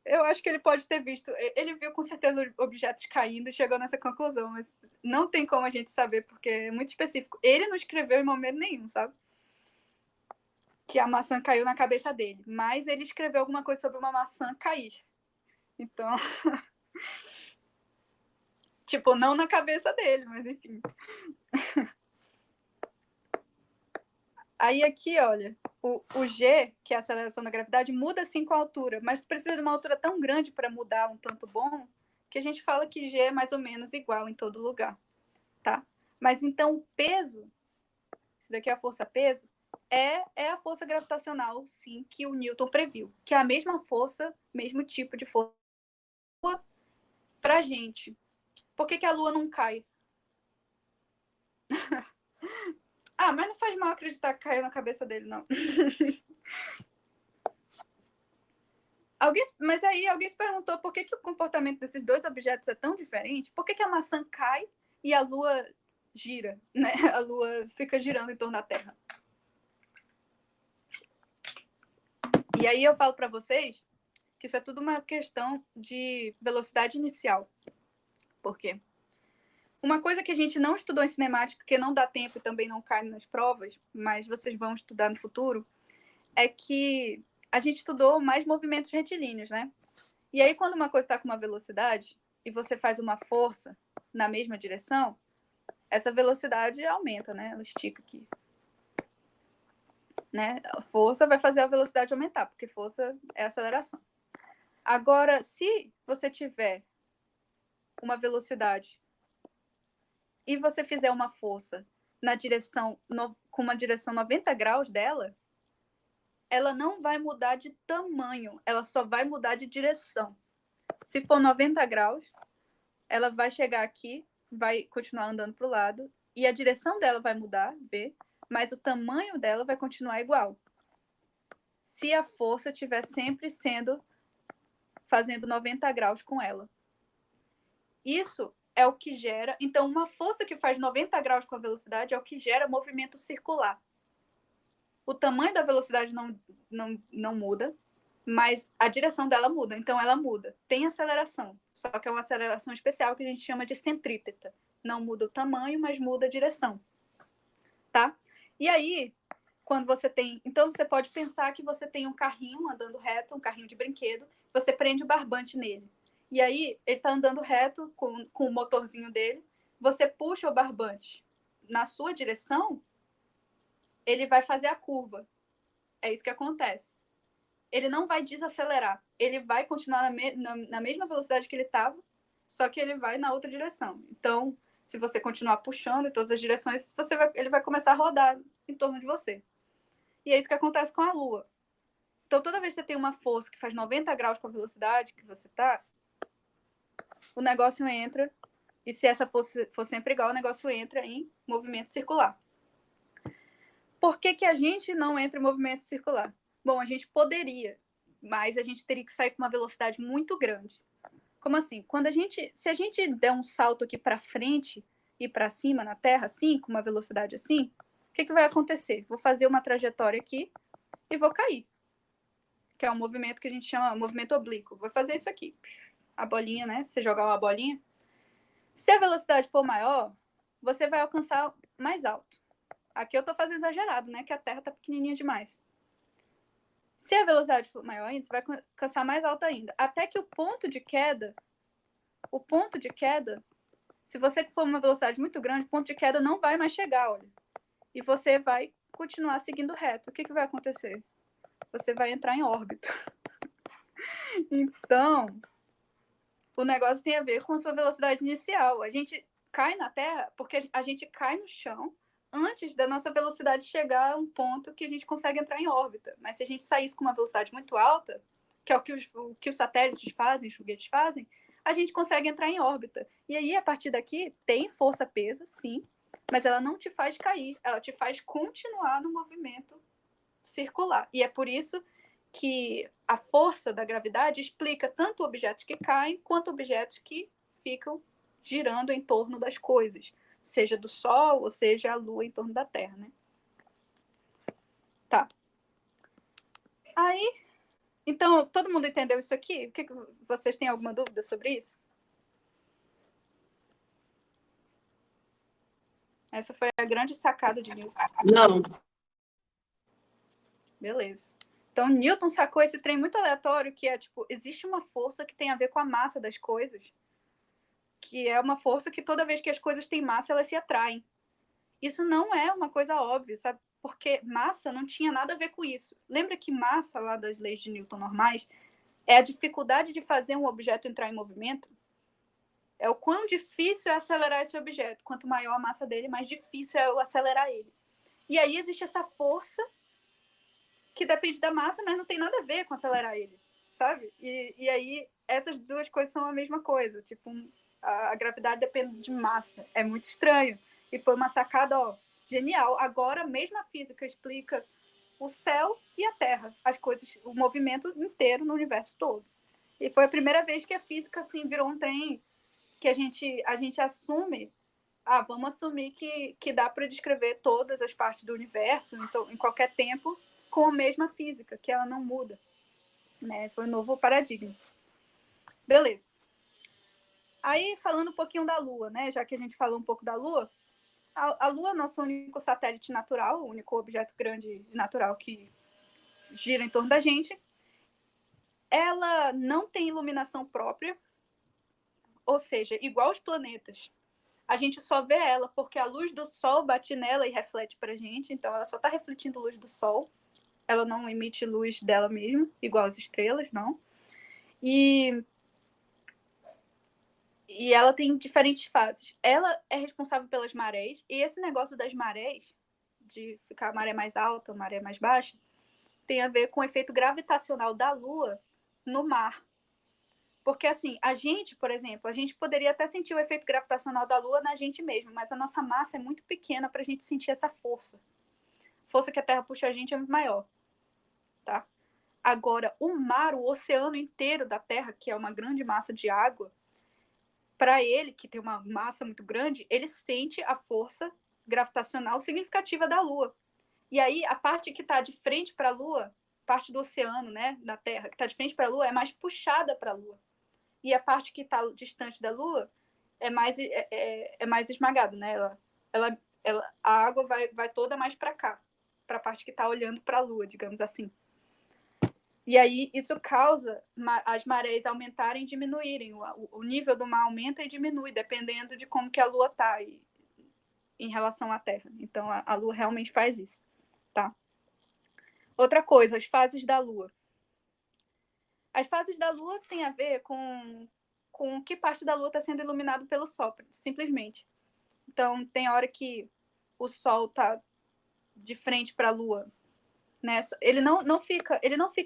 eu acho que ele pode ter visto. Ele viu com certeza objetos caindo e chegou nessa conclusão, mas não tem como a gente saber, porque é muito específico. Ele não escreveu em momento nenhum, sabe? Que a maçã caiu na cabeça dele. Mas ele escreveu alguma coisa sobre uma maçã cair. Então. Tipo, não na cabeça dele, mas enfim. Aí aqui, olha, o G, que é a aceleração da gravidade, muda sim com a altura, mas precisa de uma altura tão grande para mudar um tanto bom, que a gente fala que G é mais ou menos igual em todo lugar, tá? Mas então o peso, isso daqui é a força-peso, é a força gravitacional, sim, que o Newton previu, que é a mesma força, mesmo tipo de força para a gente. Por que a Lua não cai? Mas não faz mal acreditar que caiu na cabeça dele, não. Mas aí alguém se perguntou por que o comportamento desses dois objetos é tão diferente? Por que a maçã cai e a Lua gira, né? A Lua fica girando em torno da Terra. E aí eu falo para vocês que isso é tudo uma questão de velocidade inicial. Por quê? Uma coisa que a gente não estudou em cinemática, que não dá tempo e também não cai nas provas, mas vocês vão estudar no futuro, é que a gente estudou mais movimentos retilíneos, né? E aí, quando uma coisa está com uma velocidade e você faz uma força na mesma direção, essa velocidade aumenta, né? Ela estica aqui. Né? A força vai fazer a velocidade aumentar, porque força é aceleração. Agora, se você tiver uma velocidade e você fizer uma força na direção com uma direção 90 graus dela, ela não vai mudar de tamanho, ela só vai mudar de direção. Se for 90 graus, ela vai chegar aqui, vai continuar andando para o lado, e a direção dela vai mudar, V, mas o tamanho dela vai continuar igual. Se a força estiver sempre fazendo 90 graus com ela. Isso é o que gera... Então, uma força que faz 90 graus com a velocidade é o que gera movimento circular. O tamanho da velocidade não muda, mas a direção dela muda, então ela muda. Tem aceleração, só que é uma aceleração especial que a gente chama de centrípeta. Não muda o tamanho, mas muda a direção. Tá? E aí, quando você tem... Então, você pode pensar que você tem um carrinho andando reto, um carrinho de brinquedo, você prende o barbante nele. E aí, ele está andando reto com o motorzinho dele, você puxa o barbante na sua direção, ele vai fazer a curva. É isso que acontece. Ele não vai desacelerar. Ele vai continuar na mesma velocidade que ele estava, só que ele vai na outra direção. Então, se você continuar puxando em todas as direções, ele vai começar a rodar em torno de você. E é isso que acontece com a Lua. Então, toda vez que você tem uma força que faz 90 graus com a velocidade que você está, o negócio entra, e se essa força for sempre igual, o negócio entra em movimento circular. Por que a gente não entra em movimento circular? Bom, a gente poderia, mas a gente teria que sair com uma velocidade muito grande. Como assim? Se a gente der um salto aqui para frente e para cima na Terra, assim, com uma velocidade assim, o que vai acontecer? Vou fazer uma trajetória aqui e vou cair. Que é um movimento que a gente chama movimento oblíquo. Vou fazer isso aqui. A bolinha, né? Você jogar uma bolinha. Se a velocidade for maior, você vai alcançar mais alto. Aqui eu estou fazendo exagerado, né? Que a Terra está pequenininha demais. Se a velocidade for maior ainda, você vai alcançar mais alto ainda. Até que o ponto de queda, se você for uma velocidade muito grande, o ponto de queda não vai mais chegar, olha. E você vai continuar seguindo reto. O que vai acontecer? Você vai entrar em órbita. Então, o negócio tem a ver com a sua velocidade inicial. A gente cai na Terra porque a gente cai no chão antes da nossa velocidade chegar a um ponto que a gente consegue entrar em órbita. Mas se a gente saísse com uma velocidade muito alta, que é o que os satélites fazem, os foguetes fazem, a gente consegue entrar em órbita. E aí, a partir daqui, tem força-peso, sim, mas ela não te faz cair, ela te faz continuar no movimento circular. E é por isso que a força da gravidade explica tanto objetos que caem quanto objetos que ficam girando em torno das coisas, seja do Sol ou seja a Lua em torno da Terra, né? Tá. Aí, então, todo mundo entendeu isso aqui? Vocês têm alguma dúvida sobre isso? Essa foi a grande sacada de Newton. Não. Beleza. Então, Newton sacou esse trem muito aleatório, que é, tipo, existe uma força que tem a ver com a massa das coisas, que é uma força que toda vez que as coisas têm massa, elas se atraem. Isso não é uma coisa óbvia, sabe? Porque massa não tinha nada a ver com isso. Lembra que massa, lá das leis de Newton normais, é a dificuldade de fazer um objeto entrar em movimento? É o quão difícil é acelerar esse objeto. Quanto maior a massa dele, mais difícil é acelerar ele. E aí existe essa força que depende da massa, mas não tem nada a ver com acelerar ele, sabe? E aí essas duas coisas são a mesma coisa. Tipo, a gravidade depende de massa. É muito estranho. E foi uma sacada, ó, genial. Agora, mesmo a física explica o céu e a Terra, as coisas, o movimento inteiro no universo todo. E foi a primeira vez que a física, assim, virou um trem que a gente assume, vamos assumir que dá para descrever todas as partes do universo, então, em qualquer tempo, com a mesma física, que ela não muda. Né? Foi um novo paradigma. Beleza. Aí, falando um pouquinho da Lua, né? Já que a gente falou um pouco da Lua, a Lua é nosso único satélite natural, o único objeto grande natural que gira em torno da gente. Ela não tem iluminação própria, ou seja, igual os planetas. A gente só vê ela porque a luz do Sol bate nela e reflete para a gente, então ela só está refletindo luz do Sol. Ela não emite luz dela mesma, igual as estrelas, não. E ela tem diferentes fases. Ela é responsável pelas marés, e esse negócio das marés, de ficar a maré mais alta, a maré mais baixa, tem a ver com o efeito gravitacional da Lua no mar. Porque, assim, a gente, por exemplo, a gente poderia até sentir o efeito gravitacional da Lua na gente mesmo, mas a nossa massa é muito pequena para a gente sentir essa força. A força que a Terra puxa a gente é muito maior. Tá? Agora, o mar, o oceano inteiro da Terra, que é uma grande massa de água, para ele, que tem uma massa muito grande, ele sente a força gravitacional significativa da Lua. E aí, a parte que está de frente para a Lua, parte do oceano, né, da Terra, que está de frente para a Lua, é mais puxada para a Lua. E a parte que está distante da Lua é mais esmagada, né? a água vai toda mais para cá, para a parte que está olhando para a Lua, digamos assim. E aí isso causa as marés aumentarem e diminuírem. O nível do mar aumenta e diminui, dependendo de como que a Lua está em relação à Terra. Então, a Lua realmente faz isso, tá? Outra coisa, as fases da Lua. As fases da Lua têm a ver com que parte da Lua está sendo iluminado pelo Sol, simplesmente. Então, tem hora que o Sol está de frente para a Lua, né? Ele não fica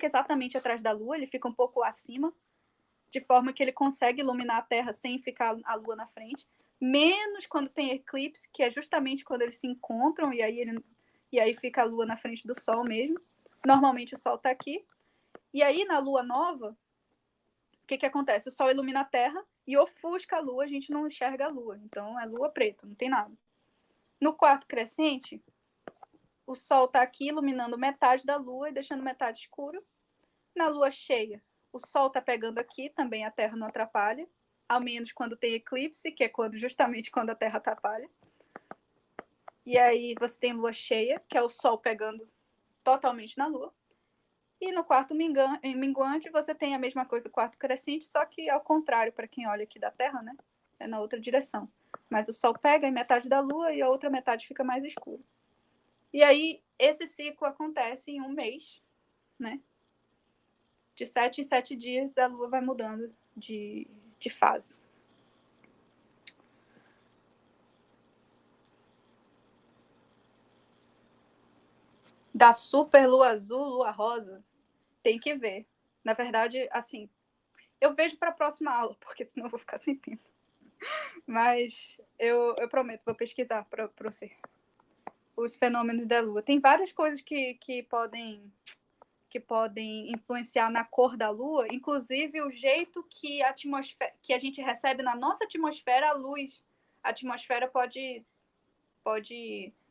exatamente atrás da Lua, ele fica um pouco acima, de forma que ele consegue iluminar a Terra sem ficar a Lua na frente, menos quando tem eclipse, que é justamente quando eles se encontram e aí fica a Lua na frente do Sol mesmo. Normalmente o Sol está aqui. E aí, na Lua nova, o que acontece? O Sol ilumina a Terra e ofusca a Lua, a gente não enxerga a Lua. Então, é Lua preta, não tem nada. No quarto crescente, o Sol está aqui iluminando metade da Lua e deixando metade escuro. Na Lua cheia, o Sol está pegando aqui, também a Terra não atrapalha, ao menos quando tem eclipse, que é justamente quando a Terra atrapalha. E aí você tem Lua cheia, que é o Sol pegando totalmente na Lua. E no quarto minguante, você tem a mesma coisa do quarto crescente, só que ao contrário, para quem olha aqui da Terra, né? É na outra direção. Mas o Sol pega em metade da Lua e a outra metade fica mais escura. E aí, esse ciclo acontece em um mês, né? De 7 em 7 dias, a Lua vai mudando de fase. Da super lua azul, lua rosa, tem que ver. Na verdade, assim, eu vejo para a próxima aula, porque senão eu vou ficar sem tempo. Mas eu prometo, vou pesquisar para você os fenômenos da Lua. Tem várias coisas que podem influenciar na cor da Lua, inclusive o jeito que a gente recebe na nossa atmosfera a luz. A atmosfera pode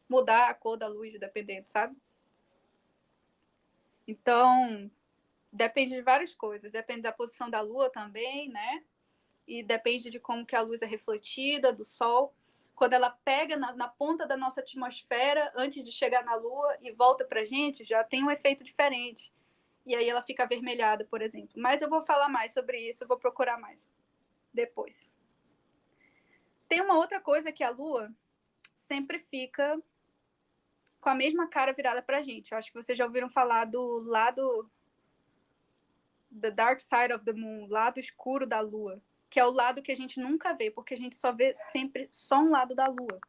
mudar a cor da luz, dependendo, sabe? Então, depende de várias coisas. Depende da posição da Lua também, né? E depende de como que a luz é refletida do Sol. Quando ela pega na ponta da nossa atmosfera, antes de chegar na Lua e volta para a gente, já tem um efeito diferente. E aí ela fica avermelhada, por exemplo. Mas eu vou falar mais sobre isso, eu vou procurar mais depois. Tem uma outra coisa que a Lua sempre fica com a mesma cara virada para a gente. Eu acho que vocês já ouviram falar do lado The Dark Side of the Moon, lado escuro da Lua, que é o lado que a gente nunca vê, porque a gente só vê sempre só um lado da Lua.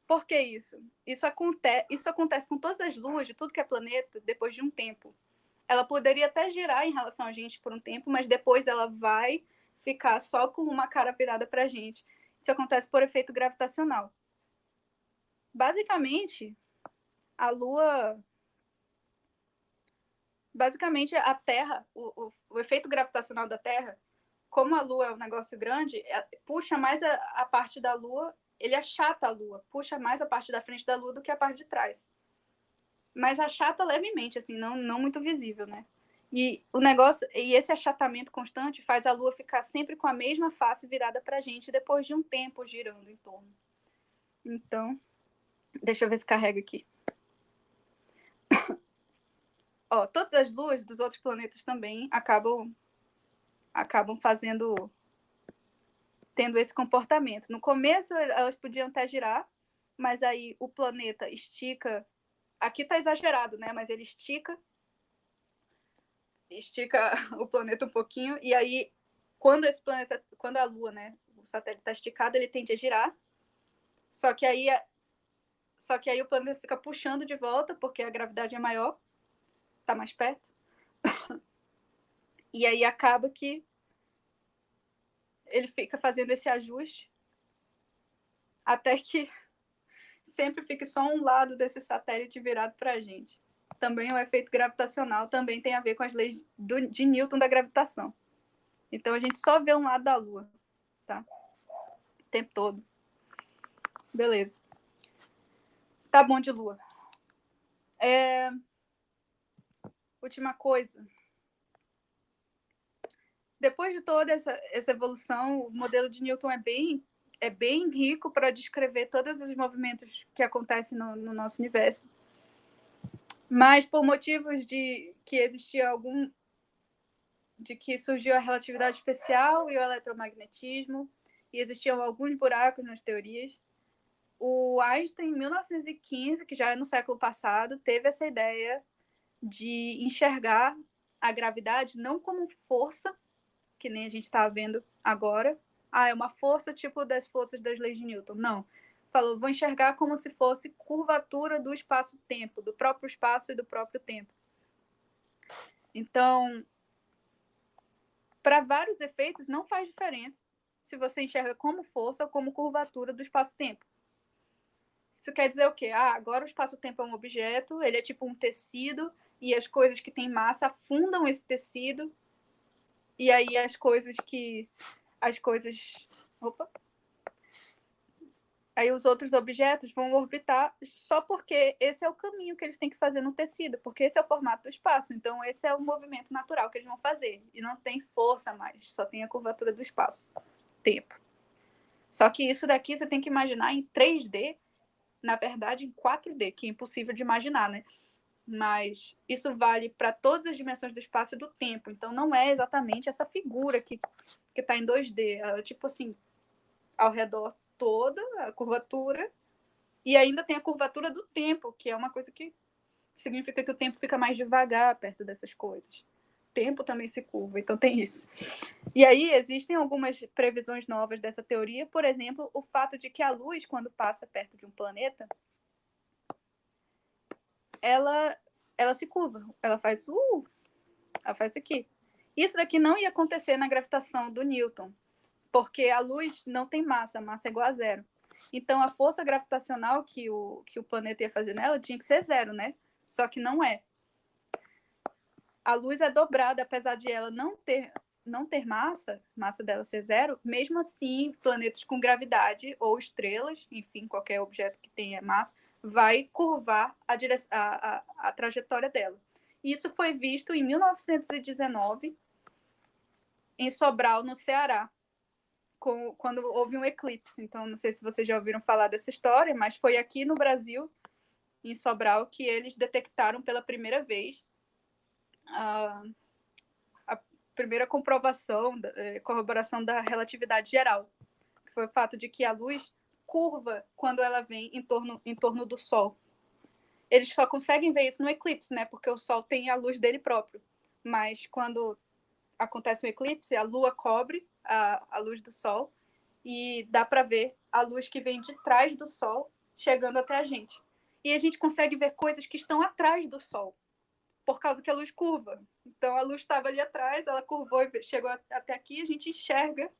Por que isso? Isso acontece com todas as luas de tudo que é planeta depois de um tempo. Ela poderia até girar em relação a gente por um tempo, mas depois ela vai ficar só com uma cara virada para a gente. Isso acontece por efeito gravitacional. Basicamente, a Lua... Basicamente, a Terra, o efeito gravitacional da Terra, como a Lua é um negócio grande, puxa mais a parte da Lua, ele achata a Lua, puxa mais a parte da frente da Lua do que a parte de trás. Mas achata levemente, assim, não muito visível, né? E esse achatamento constante faz a Lua ficar sempre com a mesma face virada para a gente depois de um tempo girando em torno. Então, deixa eu ver se carrega aqui. Ó, todas as luas dos outros planetas também acabam tendo esse comportamento. No começo, elas podiam até girar, mas aí o planeta estica. Aqui está exagerado, né? Mas ele estica o planeta um pouquinho, e aí, quando a Lua, né? O satélite está esticado, ele tende a girar. Só que aí o planeta fica puxando de volta, porque a gravidade é maior, está mais perto. E aí acaba que ele fica fazendo esse ajuste até que sempre fique só um lado desse satélite virado para a gente. Também o efeito gravitacional também tem a ver com as leis de Newton da gravitação. Então a gente só vê um lado da Lua, tá? O tempo todo. Beleza. Tá bom de Lua. Última coisa. Depois de toda essa evolução, o modelo de Newton é bem é bem rico para descrever todos os movimentos que acontecem no nosso universo. Mas por motivos de que existia de que surgiu a relatividade especial e o eletromagnetismo, e existiam alguns buracos nas teorias, o Einstein, em 1915, que já é no século passado, teve essa ideia de enxergar a gravidade não como força, que nem a gente está vendo agora. É uma força tipo das forças das leis de Newton. Não. Falou, vou enxergar como se fosse curvatura do espaço-tempo, do próprio espaço e do próprio tempo. Então, para vários efeitos, não faz diferença se você enxerga como força ou como curvatura do espaço-tempo. Isso quer dizer o quê? Agora o espaço-tempo é um objeto, ele é tipo um tecido, e as coisas que têm massa afundam esse tecido, e aí as coisas. Opa! Aí os outros objetos vão orbitar só porque esse é o caminho que eles têm que fazer no tecido, porque esse é o formato do espaço. Então, esse é o movimento natural que eles vão fazer. E não tem força mais, só tem a curvatura do espaço-tempo. Só que isso daqui você tem que imaginar em 3D, na verdade em 4D, que é impossível de imaginar, né? Mas isso vale para todas as dimensões do espaço e do tempo. Então, não é exatamente essa figura que está em 2D. É tipo assim, ao redor toda a curvatura, e ainda tem a curvatura do tempo, que é uma coisa que significa que o tempo fica mais devagar perto dessas coisas. O tempo também se curva, então tem isso. E aí existem algumas previsões novas dessa teoria, por exemplo, o fato de que a luz, quando passa perto de um planeta, ela se curva, ela faz isso aqui. Isso daqui não ia acontecer na gravitação do Newton, porque a luz não tem massa, a massa é igual a zero. Então, a força gravitacional que o planeta ia fazer nela tinha que ser zero, né? Só que não é. A luz é dobrada, apesar de ela não ter massa dela ser zero, mesmo assim, planetas com gravidade ou estrelas, enfim, qualquer objeto que tenha massa, vai curvar a trajetória dela. Isso foi visto em 1919, em Sobral, no Ceará, quando houve um eclipse. Então, não sei se vocês já ouviram falar dessa história, mas foi aqui no Brasil, em Sobral, que eles detectaram pela primeira vez a primeira corroboração da relatividade geral, que foi o fato de que a luz curva quando ela vem em torno do Sol. Eles só conseguem ver isso no eclipse, né? Porque o Sol tem a luz dele próprio. Mas quando acontece um eclipse, a Lua cobre a luz do Sol e dá para ver a luz que vem de trás do Sol chegando até a gente. E a gente consegue ver coisas que estão atrás do Sol, por causa que a luz curva. Então a luz estava ali atrás, ela curvou e chegou até aqui, a gente enxerga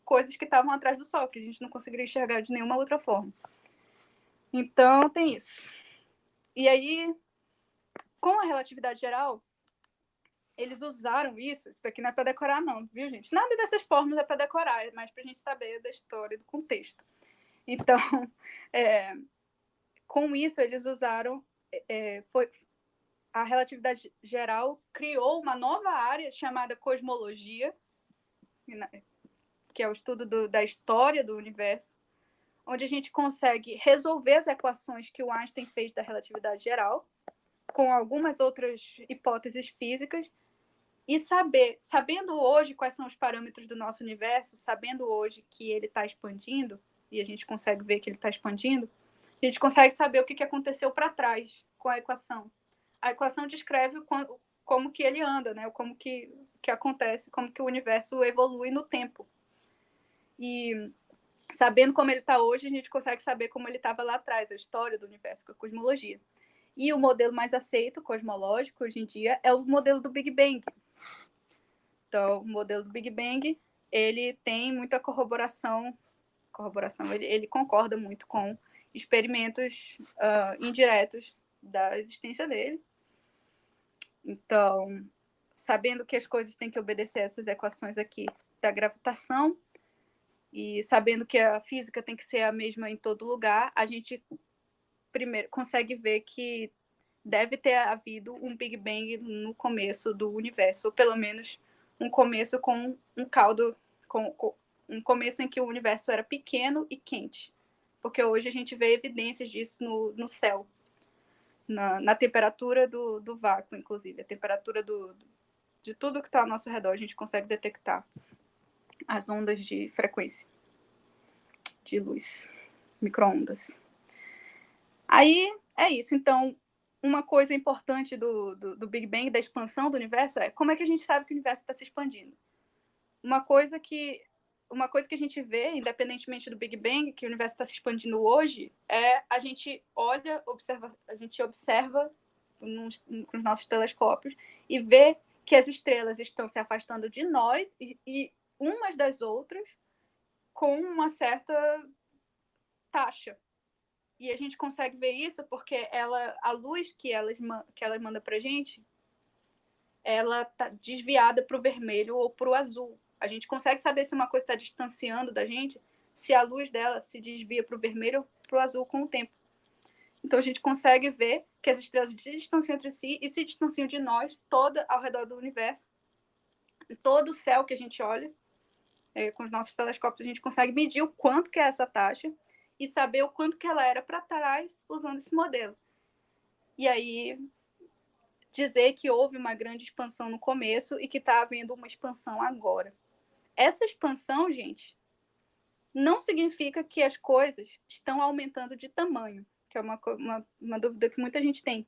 coisas que estavam atrás do Sol, que a gente não conseguiria enxergar de nenhuma outra forma. Então tem isso. E aí, com a relatividade geral, eles usaram isso daqui não é para decorar não, viu, gente? Nada dessas fórmulas é para decorar, é mais para a gente saber da história e do contexto. Então, com isso, eles usaram... a relatividade geral criou uma nova área chamada cosmologia, que é o estudo da história do universo, onde a gente consegue resolver as equações que o Einstein fez da relatividade geral, com algumas outras hipóteses físicas, e sabendo hoje quais são os parâmetros do nosso universo, sabendo hoje que ele está expandindo, e a gente consegue ver que ele está expandindo, a gente consegue saber o que aconteceu para trás com a equação. A equação descreve como que ele anda, né? Como que acontece, como que o universo evolui no tempo. E sabendo como ele está hoje, a gente consegue saber como ele estava lá atrás, a história do universo, com a cosmologia. E o modelo mais aceito, cosmológico, hoje em dia, é o modelo do Big Bang. Então, o modelo do Big Bang, ele tem muita corroboração, ele concorda muito com experimentos indiretos da existência dele. Então, sabendo que as coisas têm que obedecer a essas equações aqui da gravitação, e sabendo que a física tem que ser a mesma em todo lugar, a gente primeiro consegue ver que deve ter havido um Big Bang no começo do universo, ou pelo menos um começo com um caldo, com um começo em que o universo era pequeno e quente. Porque hoje a gente vê evidências disso no céu. Na temperatura do vácuo, inclusive. A temperatura de tudo que está ao nosso redor, a gente consegue detectar as ondas de frequência de luz, micro-ondas. Aí, é isso. Então, uma coisa importante do Big Bang, da expansão do universo, é como é que a gente sabe que o universo está se expandindo? Uma coisa que a gente vê, independentemente do Big Bang, que o universo está se expandindo hoje, é a gente observa com os nossos telescópios e vê que as estrelas estão se afastando de nós e umas das outras com uma certa taxa. E a gente consegue ver isso porque a luz que ela manda para a gente, ela está desviada para o vermelho ou para o azul. A gente consegue saber se uma coisa está distanciando da gente, se a luz dela se desvia para o vermelho ou para o azul com o tempo. Então a gente consegue ver que as estrelas se distanciam entre si e se distanciam de nós, toda ao redor do universo. Em todo o céu que a gente olha, com os nossos telescópios, a gente consegue medir o quanto que é essa taxa e saber o quanto que ela era para trás usando esse modelo. E aí dizer que houve uma grande expansão no começo e que está havendo uma expansão agora. Essa expansão, gente, não significa que as coisas estão aumentando de tamanho, que é uma dúvida que muita gente tem.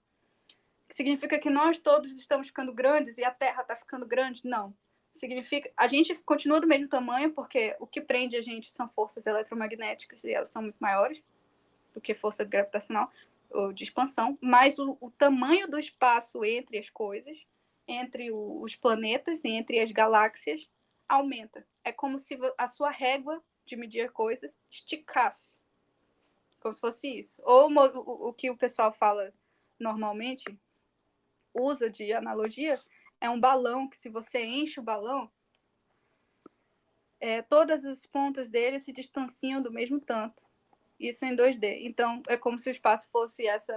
Significa que nós todos estamos ficando grandes e a Terra está ficando grande? Não. Significa a gente continua do mesmo tamanho, porque o que prende a gente são forças eletromagnéticas e elas são muito maiores do que força gravitacional ou de expansão, mas o tamanho do espaço entre as coisas, entre os planetas e entre as galáxias, aumenta. É como se a sua régua de medir a coisa esticasse. Como se fosse isso. Ou o que o pessoal fala normalmente, usa de analogia, é um balão que se você enche o balão, todas as pontas dele se distanciam do mesmo tanto. Isso em 2D. Então, é como se o espaço fosse essa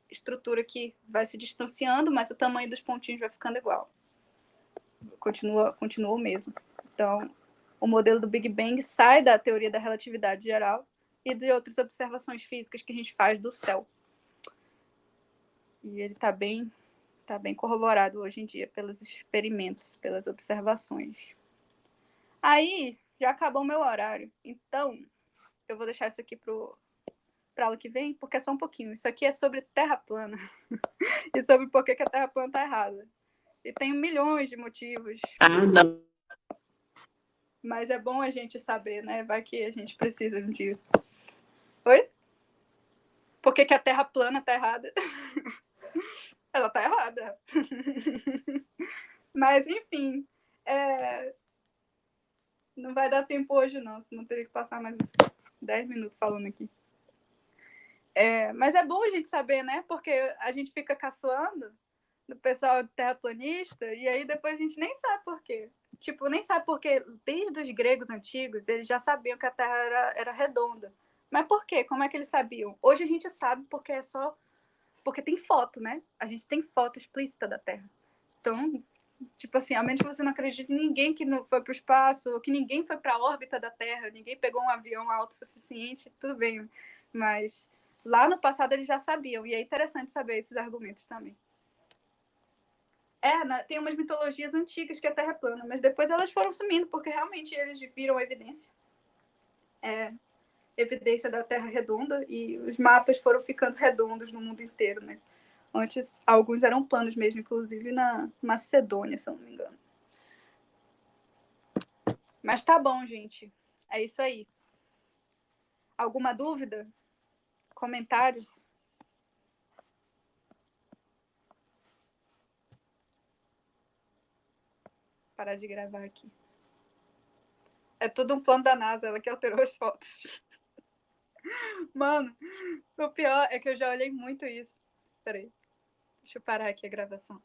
estrutura que vai se distanciando, mas o tamanho dos pontinhos vai ficando igual. Continua o mesmo. Então, o modelo do Big Bang sai da teoria da relatividade geral e de outras observações físicas que a gente faz do céu. E ele está bem corroborado hoje em dia pelos experimentos, pelas observações. Aí, já acabou o meu horário. Então, eu vou deixar isso aqui para aula que vem, porque é só um pouquinho. Isso aqui é sobre terra plana. E sobre por que a terra plana está errada. E tem milhões de motivos. Mas é bom a gente saber, né? Vai que a gente precisa um dia. Oi? Por que a terra plana está errada? Ela está errada. Mas, enfim. Não vai dar tempo hoje, não. Senão teria que passar mais 10 minutos falando aqui. Mas é bom a gente saber, né? Porque a gente fica caçoando do pessoal terraplanista e aí depois a gente nem sabe por quê. Tipo, nem sabe porque desde os gregos antigos eles já sabiam que a Terra era redonda. Mas por quê? Como é que eles sabiam? Hoje a gente sabe porque porque tem foto, né? A gente tem foto explícita da Terra. Então, tipo assim, a menos que você não acredite em ninguém que não foi para o espaço, ou que ninguém foi para a órbita da Terra, ninguém pegou um avião autossuficiente, tudo bem. Mas lá no passado eles já sabiam, e é interessante saber esses argumentos também. Tem umas mitologias antigas que a Terra é plana, mas depois elas foram sumindo, porque realmente eles viram evidência. Evidência da Terra redonda, e os mapas foram ficando redondos no mundo inteiro, né? Antes, alguns eram planos mesmo, inclusive na Macedônia, se eu não me engano. Mas tá bom, gente. É isso aí. Alguma dúvida? Comentários? Parar de gravar aqui. É tudo um plano da NASA, ela que alterou as fotos. Mano, o pior é que eu já olhei muito isso. Peraí. Deixa eu parar aqui a gravação.